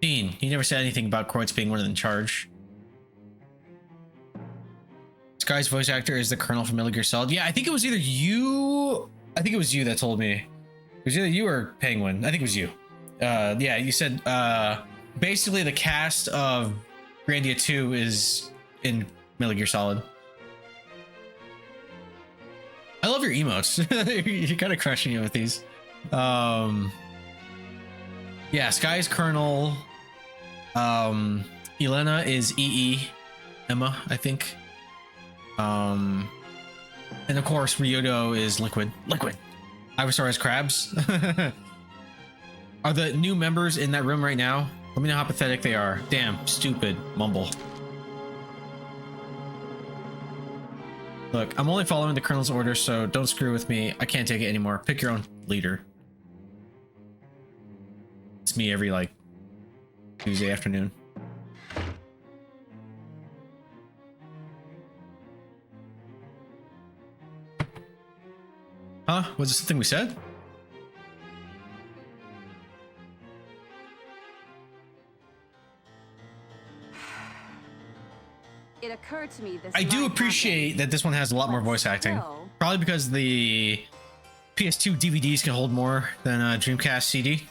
Dean, he never said anything about Kreutz being one in charge. It's Sky's voice actor is the Colonel from Metal Gear Solid. Yeah, I think it was either you. I think it was you that told me. It was either you or Penguin. I think it was you. Yeah, you said basically the cast of Grandia 2 is in Metal Gear Solid. I love your emotes. You're kind of crushing it with these. Yeah, Sky's Colonel. Elena is EE. Emma, I think. And of course, Ryoto is Liquid. Liquid. Ivysaur has Crabs. Are the new members in that room right now? Let me know how pathetic they are. Damn, stupid. Mumble. Look, I'm only following the Colonel's orders, so don't screw with me. I can't take it anymore. Pick your own leader. It's me every, like, Tuesday afternoon. Huh? Was it something we said? It occurred to me this I do might appreciate happen. that this one has a lot more But voice acting. still- Probably because the PS2 DVDs can hold more than a Dreamcast CD.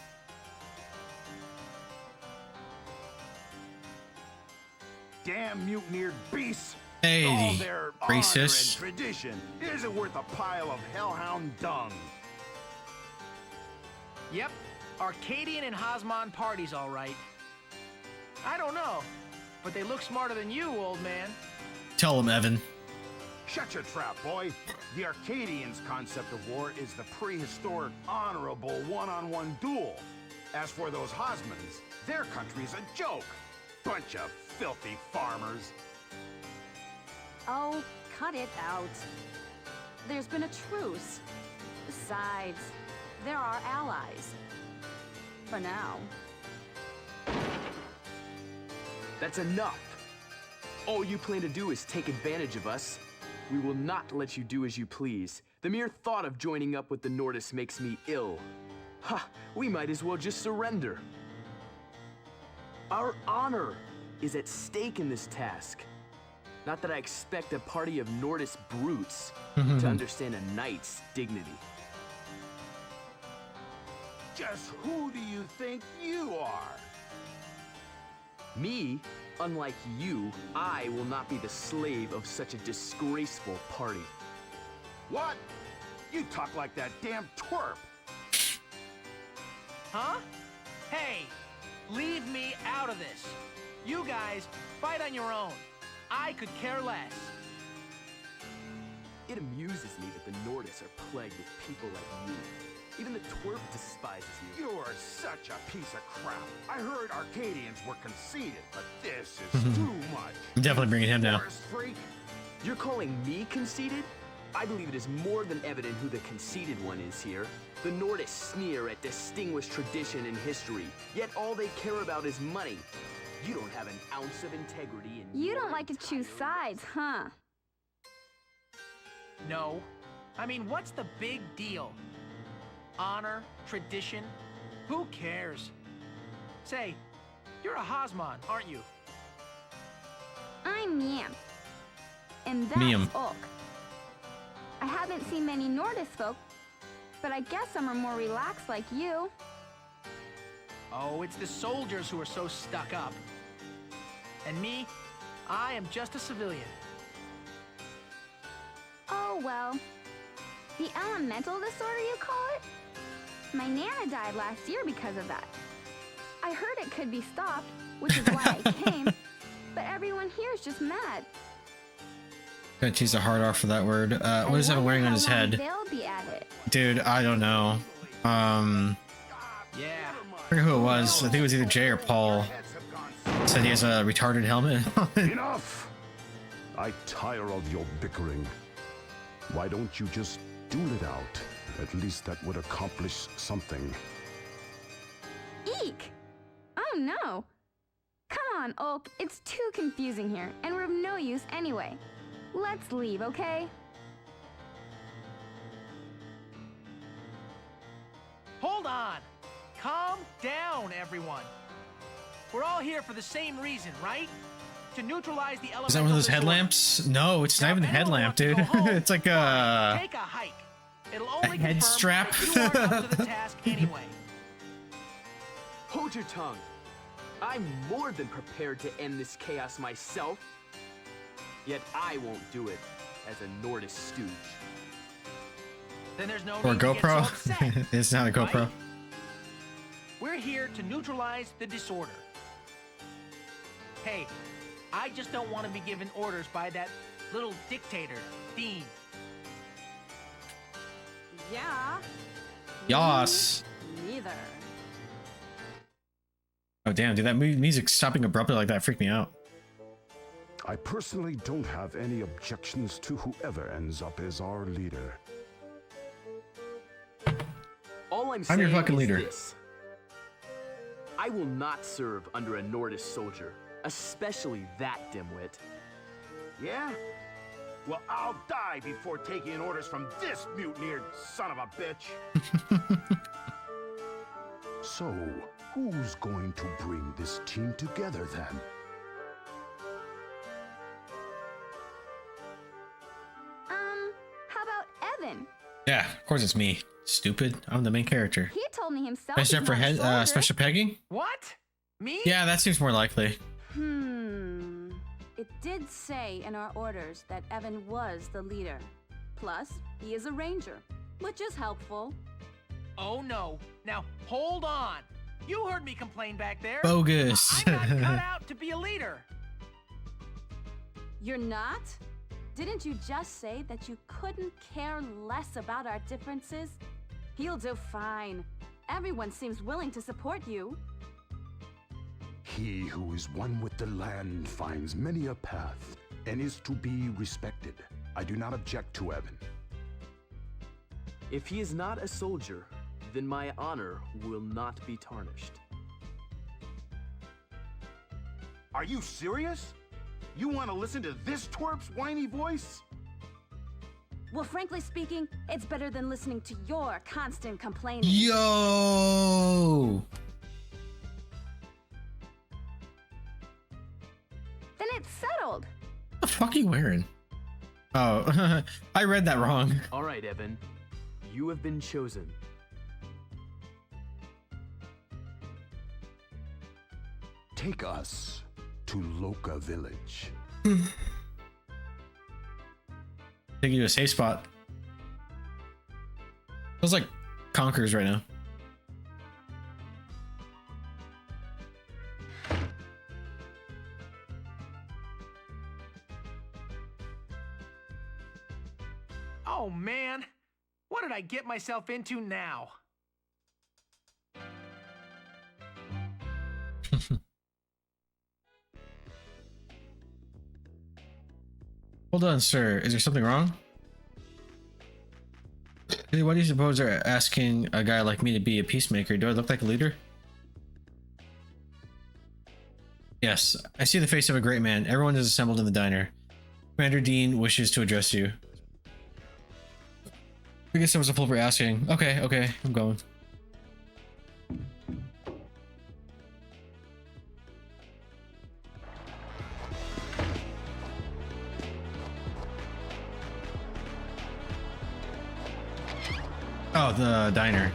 Damn mutineered beasts! Hey, All their honor and racist. tradition isn't worth a pile of hellhound dung. Yep, Arcadian and Hosmon parties, all right. I don't know, but they look smarter than you, old man. Tell him, Evan. Shut your trap, boy. The Arcadians' concept of war is the prehistoric, honorable one-on-one duel. As for those Hosmans, their country's a joke. Bunch of filthy farmers. Oh, cut it out. There's been a truce. Besides, they're our allies. For now. That's enough. All you plan to do is take advantage of us. We will not let you do as you please. The mere thought of joining up with the Nordis makes me ill. Ha! We might as well just surrender. Our honor is at stake in this task. Not that I expect a party of Nordis brutes to understand a knight's dignity. Just who do you think you are? Me, unlike you, I will not be the slave of such a disgraceful party. What? You talk like that damn twerp. Huh? Hey, leave me out of this. You guys, fight on your own. I could care less. It amuses me that the Nordis are plagued with people like you. Even the twerp despises you. You're such a piece of crap. I heard Arcadians were conceited, but this is too much. I'm definitely bringing him down. Forest freak. You're calling me conceited? I believe it is more than evident who the conceited one is here. The Nordis sneer at distinguished tradition and history, yet all they care about is money. You don't have an ounce of integrity in You your don't like to choose sides, huh? No. I mean, what's the big deal? Honor, tradition, who cares? Say, you're a Hosmon, aren't you? I'm Yam. And that's Miam. Ulk. I haven't seen many Nordis folk, but I guess some are more relaxed like you. Oh, it's the soldiers who are so stuck up. And me, I am just a civilian. Oh, well. The elemental disorder, you call it? My Nana died last year because of that. I heard it could be stopped, which is why I came, but everyone here is just mad. Gonna tease the hard R for that word. What is Evan wearing on his head? They'll be at it. Dude, I don't know. Yeah. I forget who it was. I think it was either Jay or Paul. Said he has a retarded helmet. Enough! I tire of your bickering. Why don't you just duel it out? At least that would accomplish something. Eek! Oh no! Come on, Ulk, it's too confusing here, and we're of no use anyway. Let's leave, okay? Hold on. Calm down, everyone. We're all here for the same reason, right? To neutralize the Is that one of those headlamps? No, it's not even a headlamp, dude. It's like a take a hike. It'll only head confirm strap. that you aren't up to the task anyway. Hold your tongue. I'm more than prepared to end this chaos myself. Yet I won't do it as a Nordis stooge. Then there's no or need to get so GoPro. upset, It's not a GoPro. right? We're here to neutralize the disorder. Hey, I just don't want to be given orders by that little dictator, Dean. Yeah. Yas. Neither. Oh damn, dude, that music stopping abruptly like that freaked me out. I personally don't have any objections to whoever ends up as our leader. All I'm I'm saying your fucking is leader. this. I will not serve under a Nordis soldier, especially that dimwit. Yeah? Well, I'll die before taking orders from this mutineered son of a bitch. So, who's going to bring this team together then? How about Evan? Yeah, of course it's me. Stupid. I'm the main character. He told me himself. Except he's for not a head soldier. special pegging? What? Me? Yeah, that seems more likely. It did say in our orders that Evan was the leader. Plus, he is a ranger, which is helpful. Oh no. Now, hold on. You heard me complain back there. Bogus. I'm not cut out to be a leader. You're not? Didn't you just say that you couldn't care less about our differences? He'll do fine. Everyone seems willing to support you. He who is one with the land finds many a path and is to be respected. I do not object to Evan. If he is not a soldier, then my honor will not be tarnished. Are you serious? You want to listen to this twerp's whiny voice? Well, frankly speaking, it's better than listening to your constant complaining. Yo! Then it's settled. What the fuck are you wearing? Oh, I read that wrong. All right, Evan. You have been chosen. Take us to Loka Village. Take you to a safe spot. Feels like Conquerors right now. Oh man. What did I get myself into now? Hold on, sir. Is there something wrong? Hey, why do you suppose they're asking a guy like me to be a peacemaker? Do I look like a leader? Yes, I see the face of a great man. Everyone is assembled in the diner. Commander Dean wishes to address you. I guess that was a fool for asking. Okay, I'm going. Oh, the diner.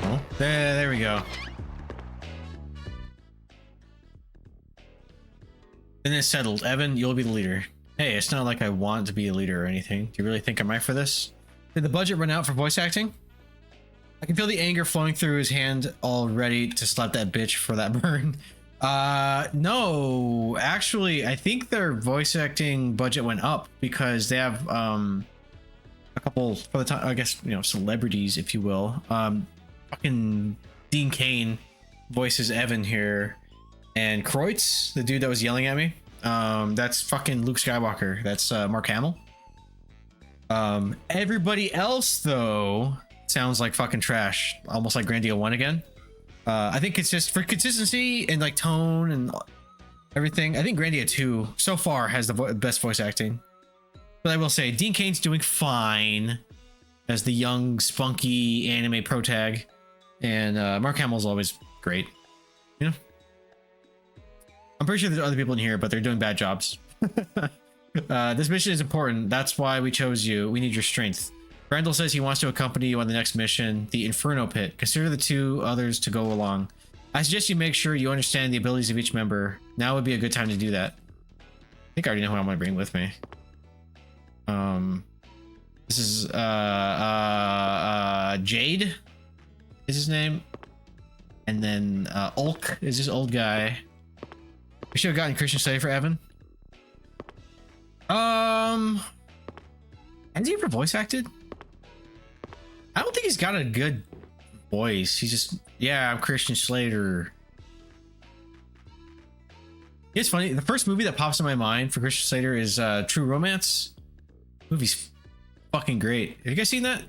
Oh, there we go. Then it's settled. Evan, you'll be the leader. Hey, it's not like I want to be a leader or anything. Do you really think I'm right for this? Did the budget run out for voice acting? I can feel the anger flowing through his hand, all ready to slap that bitch for that burn. No, actually, I think their voice acting budget went up because they have a couple, for the time, I guess, you know, celebrities, if you will. Fucking Dean Cain voices Evan here, and Kreutz, the dude that was yelling at me, that's fucking Luke Skywalker. That's Mark Hamill. Everybody else though sounds like fucking trash, almost like Grandia 1 again. I think it's just for consistency and like tone and everything. I think Grandia 2 so far has the best voice acting. But I will say, Dean Cain's doing fine as the young, spunky anime protag, and Mark Hamill's always great. You know? I'm pretty sure there's other people in here, but they're doing bad jobs. This mission is important. That's why we chose you. We need your strength. Randall says he wants to accompany you on the next mission, the Inferno Pit. Consider the 2 others to go along. I suggest you make sure you understand the abilities of each member. Now would be a good time to do that. I think I already know who I'm going to bring with me. This is Jade is his name, and then Ulk is this old guy. We should have gotten Christian Slater for Evan. Has he ever voice acted? I don't think he's got a good voice. He's just, yeah, I'm Christian Slater. It's funny. The first movie that pops in my mind for Christian Slater is True Romance. The movie's fucking great. Have you guys seen that?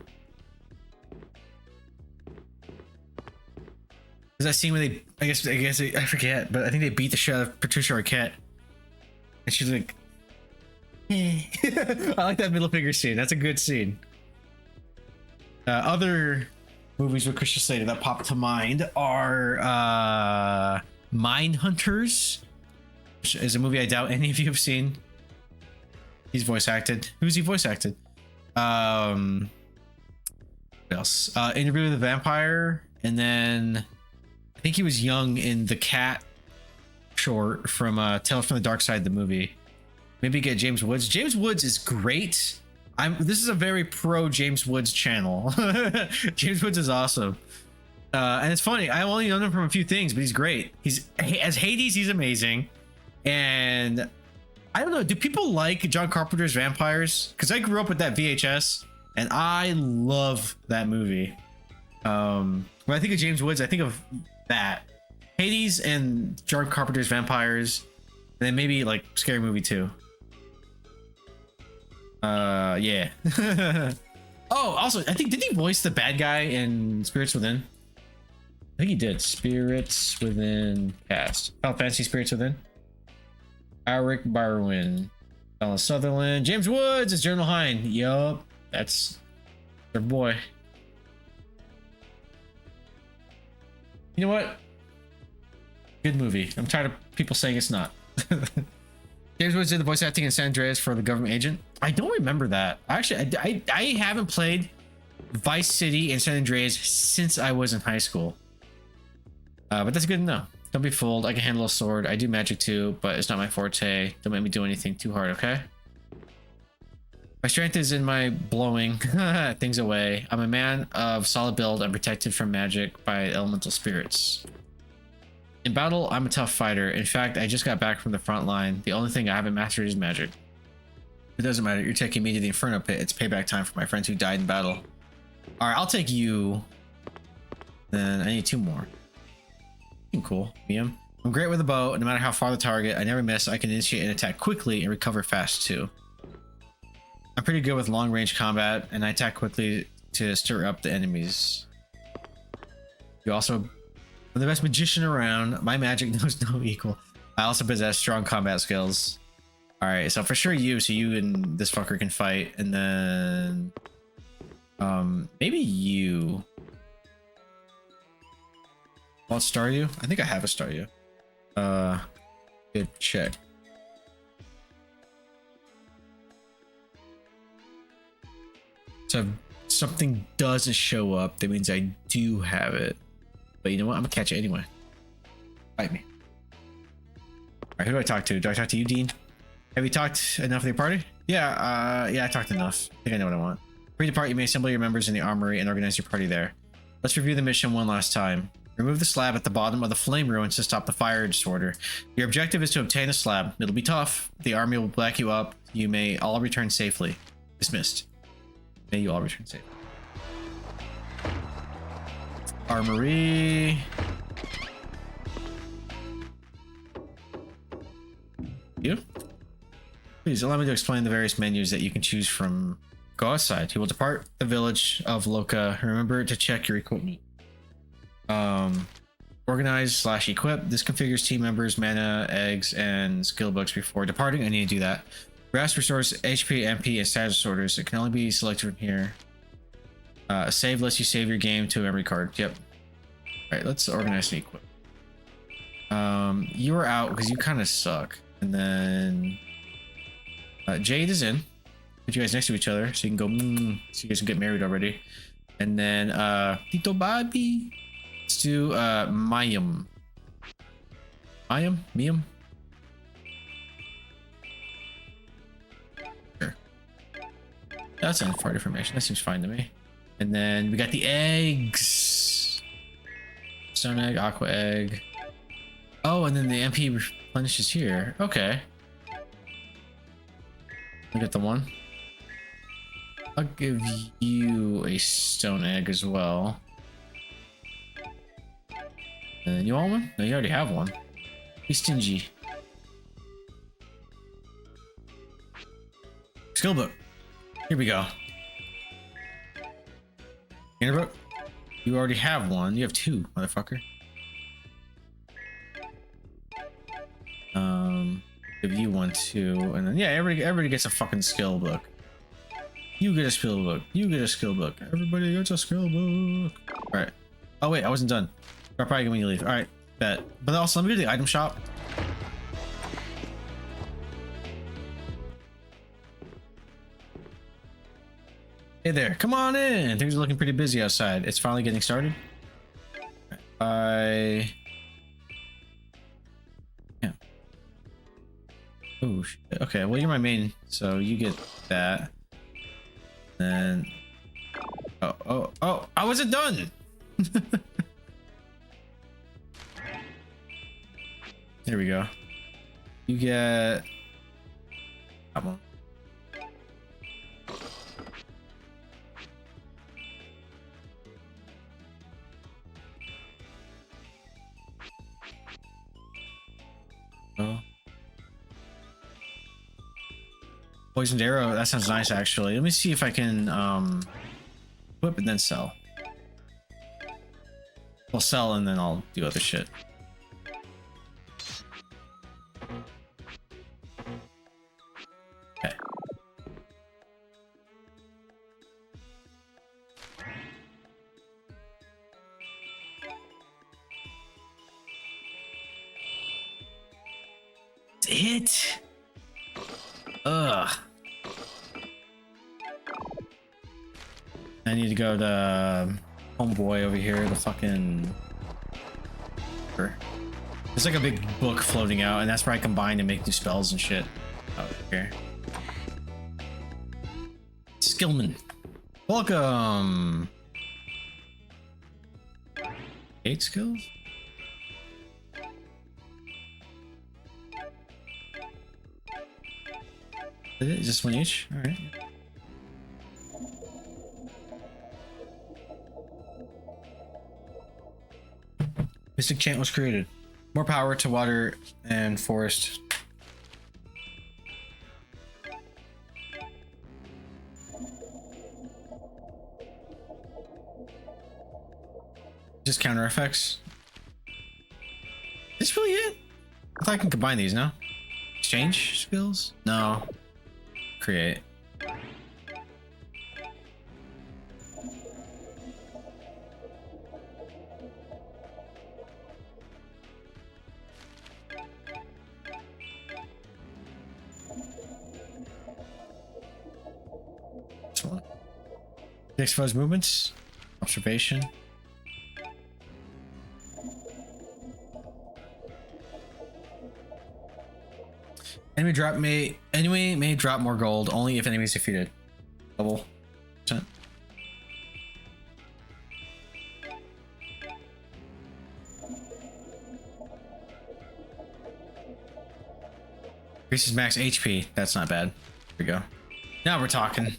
Is that scene where they? I guess I forget, but I think they beat the shit out of Patricia Arquette, and she's like, I like that middle finger scene. That's a good scene. Other movies with Christian Slater that pop to mind are Mine Hunters, which is a movie I doubt any of you have seen. He's voice acted. Who's he voice acted? What else? Interview with the Vampire, and then I think he was young in the Cat short from Tales from the Dark Side, the movie. Maybe get James Woods. James Woods is great. This is a very pro James Woods channel. James Woods is awesome. And it's funny. I only know him from a few things, but he's great. He's as Hades, he's amazing. And I don't know, do people like John Carpenter's Vampires? Because I grew up with that VHS and I love that movie. When I think of James Woods, I think of that. Hades and John Carpenter's Vampires. And then maybe like Scary Movie 2. Yeah. Oh, also, I think, did he voice the bad guy in Spirits Within? I think he did. Spirits Within cast. Final Fantasy Spirits Within. Alric Barwin. Alan Sutherland. James Woods is General Hine. Yup. That's their boy. You know what? Good movie. I'm tired of people saying it's not. James Woods did the voice acting in San Andreas for the government agent. I don't remember that. Actually, I haven't played Vice City and San Andreas since I was in high school. But that's good to know. Don't be fooled. I can handle a sword. I do magic too, but it's not my forte. Don't make me do anything too hard, okay? My strength is in my blowing things away. I'm a man of solid build. I'm protected from magic by elemental spirits. In battle, I'm a tough fighter. In fact, I just got back from the front line. The only thing I haven't mastered is magic. It doesn't matter. You're taking me to the Inferno Pit. It's payback time for my friends who died in battle. All right, I'll take you. Then I need 2 more. Cool. Medium. I'm great with a bow. No matter how far the target, I never miss. I can initiate an attack quickly and recover fast too. I'm pretty good with long range combat, and I attack quickly to stir up the enemies. You also, I'm the best magician around. My magic knows no equal. I also possess strong combat skills. All right, so for sure you. So you and this fucker can fight, and then maybe you. I'll star you. I think I have a star you. Good check. So if something doesn't show up, that means I do have it. But you know what? I'm gonna catch it anyway. Fight me. Alright, who do I talk to? Do I talk to you, Dean? Have you talked enough of the party? Yeah, yeah, I talked enough. I think I know what I want. Pre-depart, you may assemble your members in the armory and organize your party there. Let's review the mission one last time. Remove the slab at the bottom of the flame ruins to stop the fire disorder. Your objective is to obtain the slab. It'll be tough. The army will back you up. You may all return safely. Dismissed. May you all return safely. Armory. You? Please allow me to explain the various menus that you can choose from. Go outside. You will depart the village of Loka. Remember to check your equipment. Organize/equip. This configures team members, mana, eggs, and skill books before departing. I need to do that. Rest restores HP, MP, and status disorders. It can only be selected from here. Save lets you save your game to a memory card. Yep. All right, let's organize and equip. You were out because you kind of suck. And then Jade is in. Put you guys next to each other so you can go so you guys can get married already. And then Tito Bobby. Let's do Mayim. Miam? Sure. That's enough part information. That seems fine to me. And then we got the eggs. Stone egg, aqua egg. Oh, and then the MP replenishes here. Okay. Look at the one. I'll give you a stone egg as well. And you want one? No, you already have one. Be stingy. Skill book. Here we go. Innerbrook, you already have one. You have two, motherfucker. Give you one too, and then yeah, everybody gets a fucking skill book. You get a skill book. You get a skill book. Everybody gets a skill book. All right. Oh wait, I wasn't done. I'll probably get when you leave. All right, bet. But also, let me go to the item shop. Hey there, come on in. Things are looking pretty busy outside. It's finally getting started. Yeah. Oh, shit. Okay. Well, you're my main, so you get that. Then. Oh! I wasn't done. There we go. You get. Come on. Oh. Poisoned arrow, that sounds nice actually. Let me see if I can equip and then sell. Well, sell and then I'll do other shit. Okay. That's it. Ugh. I need to go to homeboy over here, the fucking. There's like a big book floating out, and that's where I combine and make new spells and shit. Oh, okay. Skillman. Welcome. 8 skills? Is it just one each? Alright. Mystic Chant was created. More power to water and forest. Just counter effects. Is this really it? I thought I can combine these, no? Exchange skills? No. Create. This one. Expose movements. Observation. Enemy may drop more gold only if enemies defeated. Double. %. Increases max HP. That's not bad. Here we go. Now we're talking.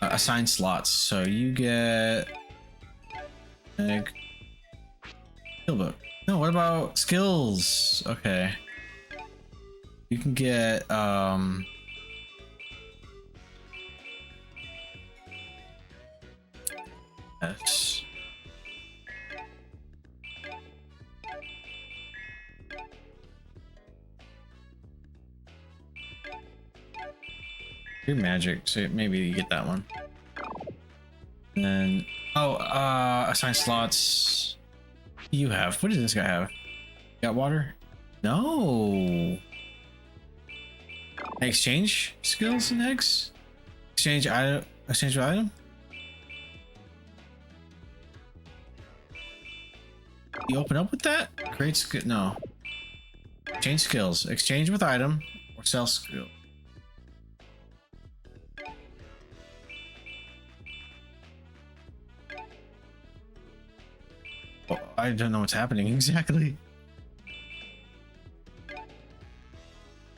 Assign slots. So you get egg. Skill book. No, what about skills? Okay. You can get yes. Your magic, so maybe you get that one. And then assign slots. You have. What does this guy have? Got water? No. Exchange skills and eggs? Exchange item. Exchange item? You open up with that? Create skill. No. Change skills. Exchange with item or sell skill. Oh, I don't know what's happening exactly.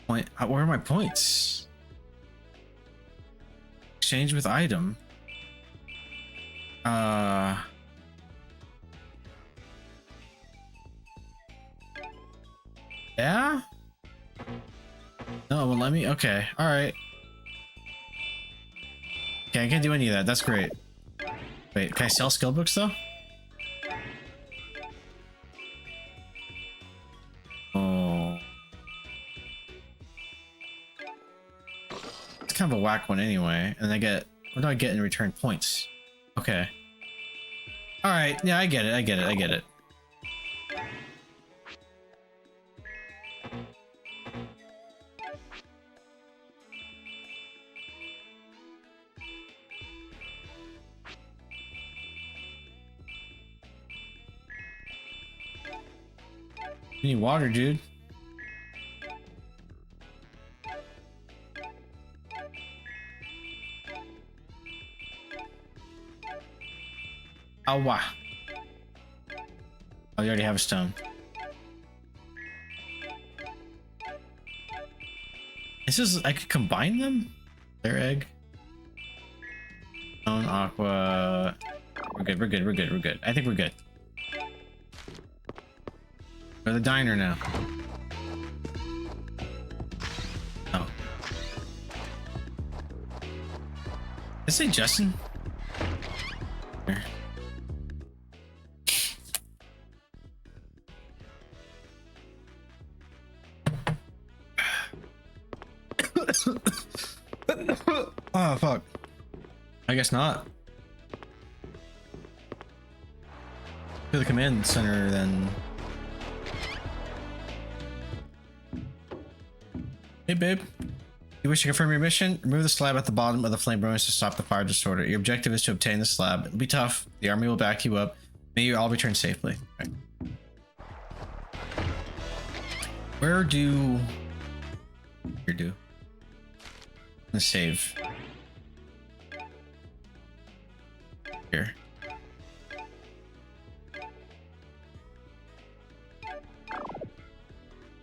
Point. Where are my points? Exchange with item. Yeah? No, well, let me. Okay, all right. Okay, I can't do any of that. That's great. Wait, can I sell skill books though? Oh. It's kind of a whack one anyway. And I get, what do I get in return? Points. Okay. All right. Yeah, I get it. I get it. I get it. You need water, dude. Oh, wow. Oh, you already have a stone. This is, I could combine them? Their egg. Stone, aqua. We're good, we're good, we're good, we're good. I think we're good. We're the diner now. Oh. Did I say Justin? Here. Oh, fuck. I guess not. To the command center, then. Hey, babe. You wish to confirm your mission? Remove the slab at the bottom of the flame burners to stop the fire disorder. Your objective is to obtain the slab. It'll be tough. The army will back you up. May you all return safely. Okay. Where do... Here do. Let's save. Here.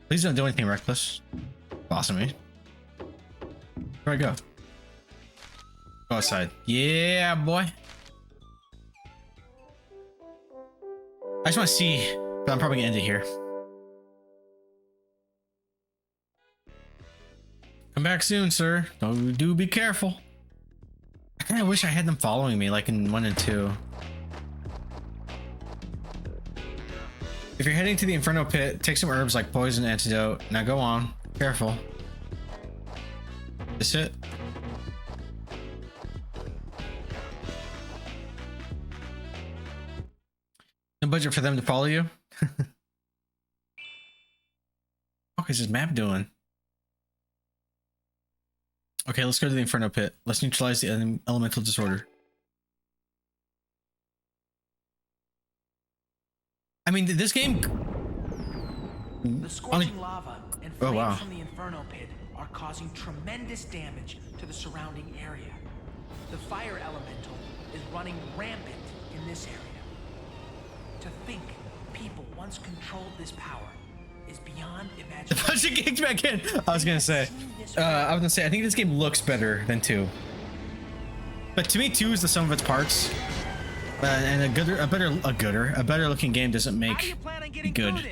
Please don't do anything reckless. Awesome, me. Where'd I go? Go outside. Yeah, boy. I just want to see, but I'm probably gonna end it here. Come back soon, sir. Do be careful. I kind of wish I had them following me like in 1 and 2. If you're heading to the Inferno Pit, take some herbs like poison antidote. Now go on. Careful. This it? No budget for them to follow you? What is this map doing? Okay, let's go to the Inferno Pit. Let's neutralize the elemental disorder. I mean, this game... The scorching lava and flames from the Inferno Pit are causing tremendous damage to the surrounding area. The fire elemental is running rampant in this area. To think people once controlled this power is beyond imagination. Punch it kicked back in. I was gonna say, I think this game looks better than 2. But to me, 2 is the sum of its parts. And a better looking game doesn't make good.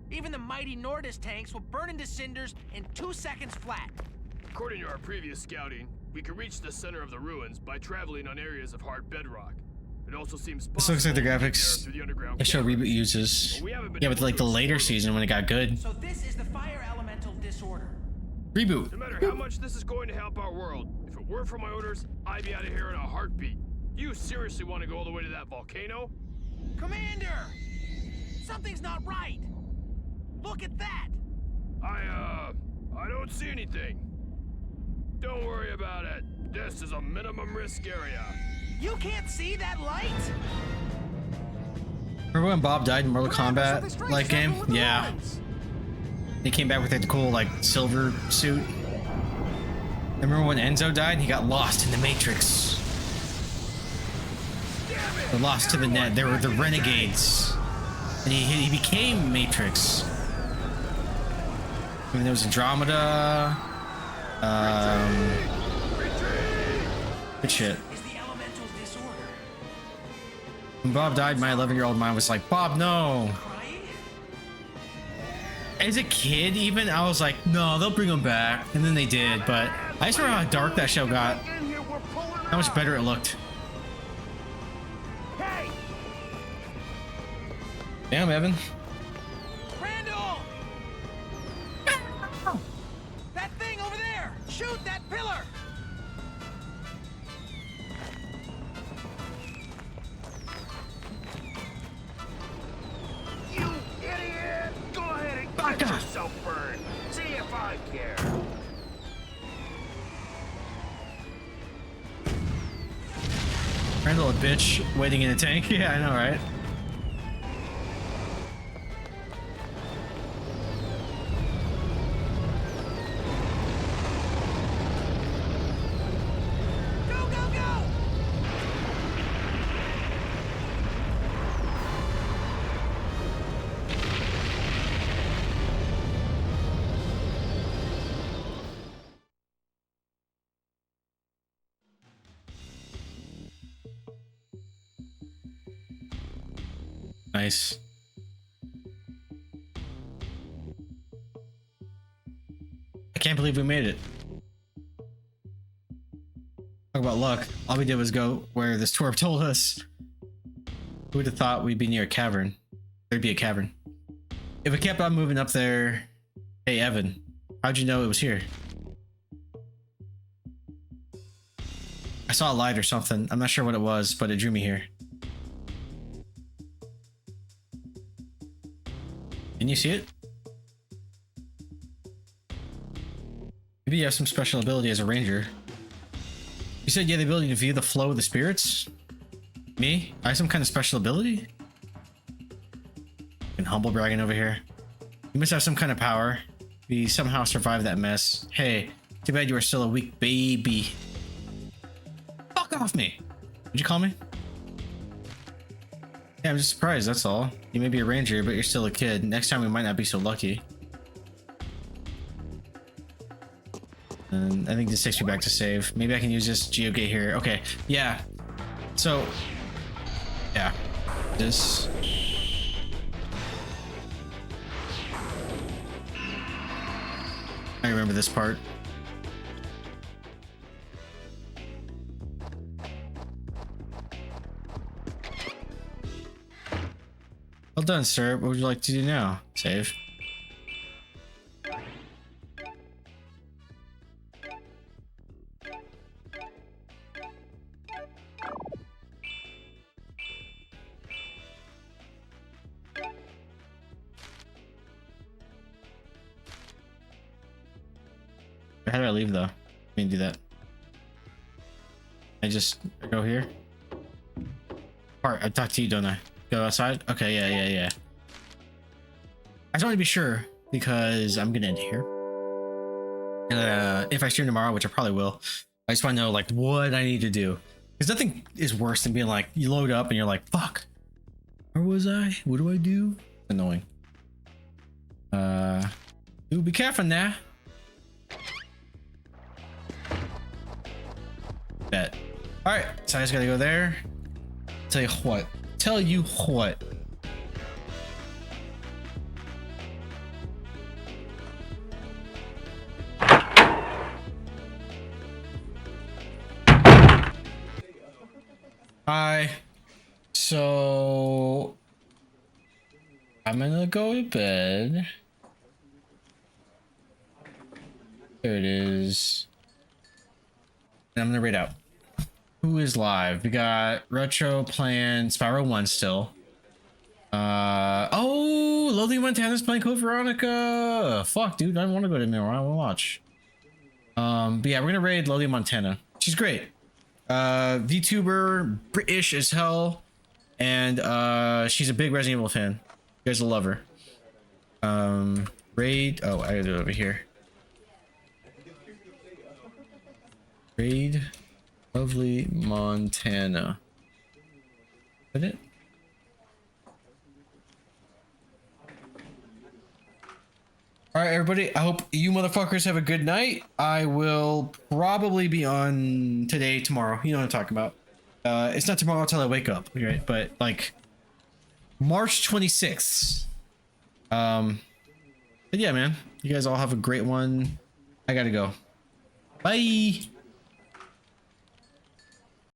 Even the mighty Nordis tanks will burn into cinders in 2 seconds flat. According to our previous scouting, we can reach the center of the ruins by traveling on areas of hard bedrock. It also seems this looks like the graphics the show Reboot uses. Yeah, but like the later season when it got good. So this is the fire elemental disorder. Reboot. No matter how much this is going to help our world, if it weren't for my orders, I'd be out of here in a heartbeat. You seriously want to go all the way to that volcano? Commander! Something's not right. Look at that! I don't see anything. Don't worry about it. This is a minimum risk area. You can't see that light? Remember when Bob died in Mortal Kombat like game? Yeah. He came back with like the cool like silver suit. Remember when Enzo died and he got lost in the Matrix? They lost to the net. They were the renegades. And he became Matrix. I mean, there was Andromeda. Good shit. When Bob died, my 11-year-old mind was like, Bob, no. As a kid, even, I was like, no, they'll bring him back. And then they did, but I just remember how dark that show got. How much better it looked. Damn, Evan. Randall! That thing over there! Shoot that pillar! You idiot! Go ahead and get yourself burned. See if I care. Randall, a bitch waiting in a tank. Yeah, I know, right? Nice. I can't believe we made it. Talk about luck. All we did was go where this twerp told us. Who would have thought we'd be near a cavern? There'd be a cavern. If we kept on moving up there... Hey, Evan. How'd you know it was here? I saw a light or something. I'm not sure what it was, but it drew me here. Can you see it? Maybe you have some special ability as a ranger. You said you had the ability to view the flow of the spirits? Me? I have some kind of special ability? And humble bragging over here. You must have some kind of power. We somehow survived that mess. Hey, too bad you were still a weak baby. Fuck off me! Did you call me? Yeah, I'm just surprised, that's all. You may be a ranger, but you're still a kid. Next time we might not be so lucky. And I think this takes me back to save. Maybe I can use this geogate here. Okay, yeah. So, yeah. This. I remember this part. Well done, sir. What would you like to do now? Save. How do I leave though? Let me do that. I just go here. Alright, I talk to you, don't I? Go outside? Okay, yeah. I just want to be sure because I'm gonna end here. If I stream tomorrow, which I probably will, I just want to know like what I need to do. Because nothing is worse than being like, you load up and you're like, fuck. Where was I? What do I do? Annoying. Dude, be careful now. Bet. Alright, so I just gotta go there. Tell you what. Hi. So I'm gonna go to bed. There it is. And I'm gonna read out. Who is live? We got Retro playing Spyro 1 still. Oh, Lily Montana's playing Code Veronica. Fuck, dude, I want to go in there. I want to watch. But yeah, we're gonna raid Lily Montana. She's great. VTuber, British as hell, and she's a big Resident Evil fan. You guys will love her. Raid. Oh, I gotta do it over here. Raid Lovely Montana. Is that it? All right, everybody. I hope you motherfuckers have a good night. I will probably be on today, tomorrow. You know what I'm talking about. It's not tomorrow until I wake up, right? But like March 26th. But yeah, man. You guys all have a great one. I gotta go. Bye.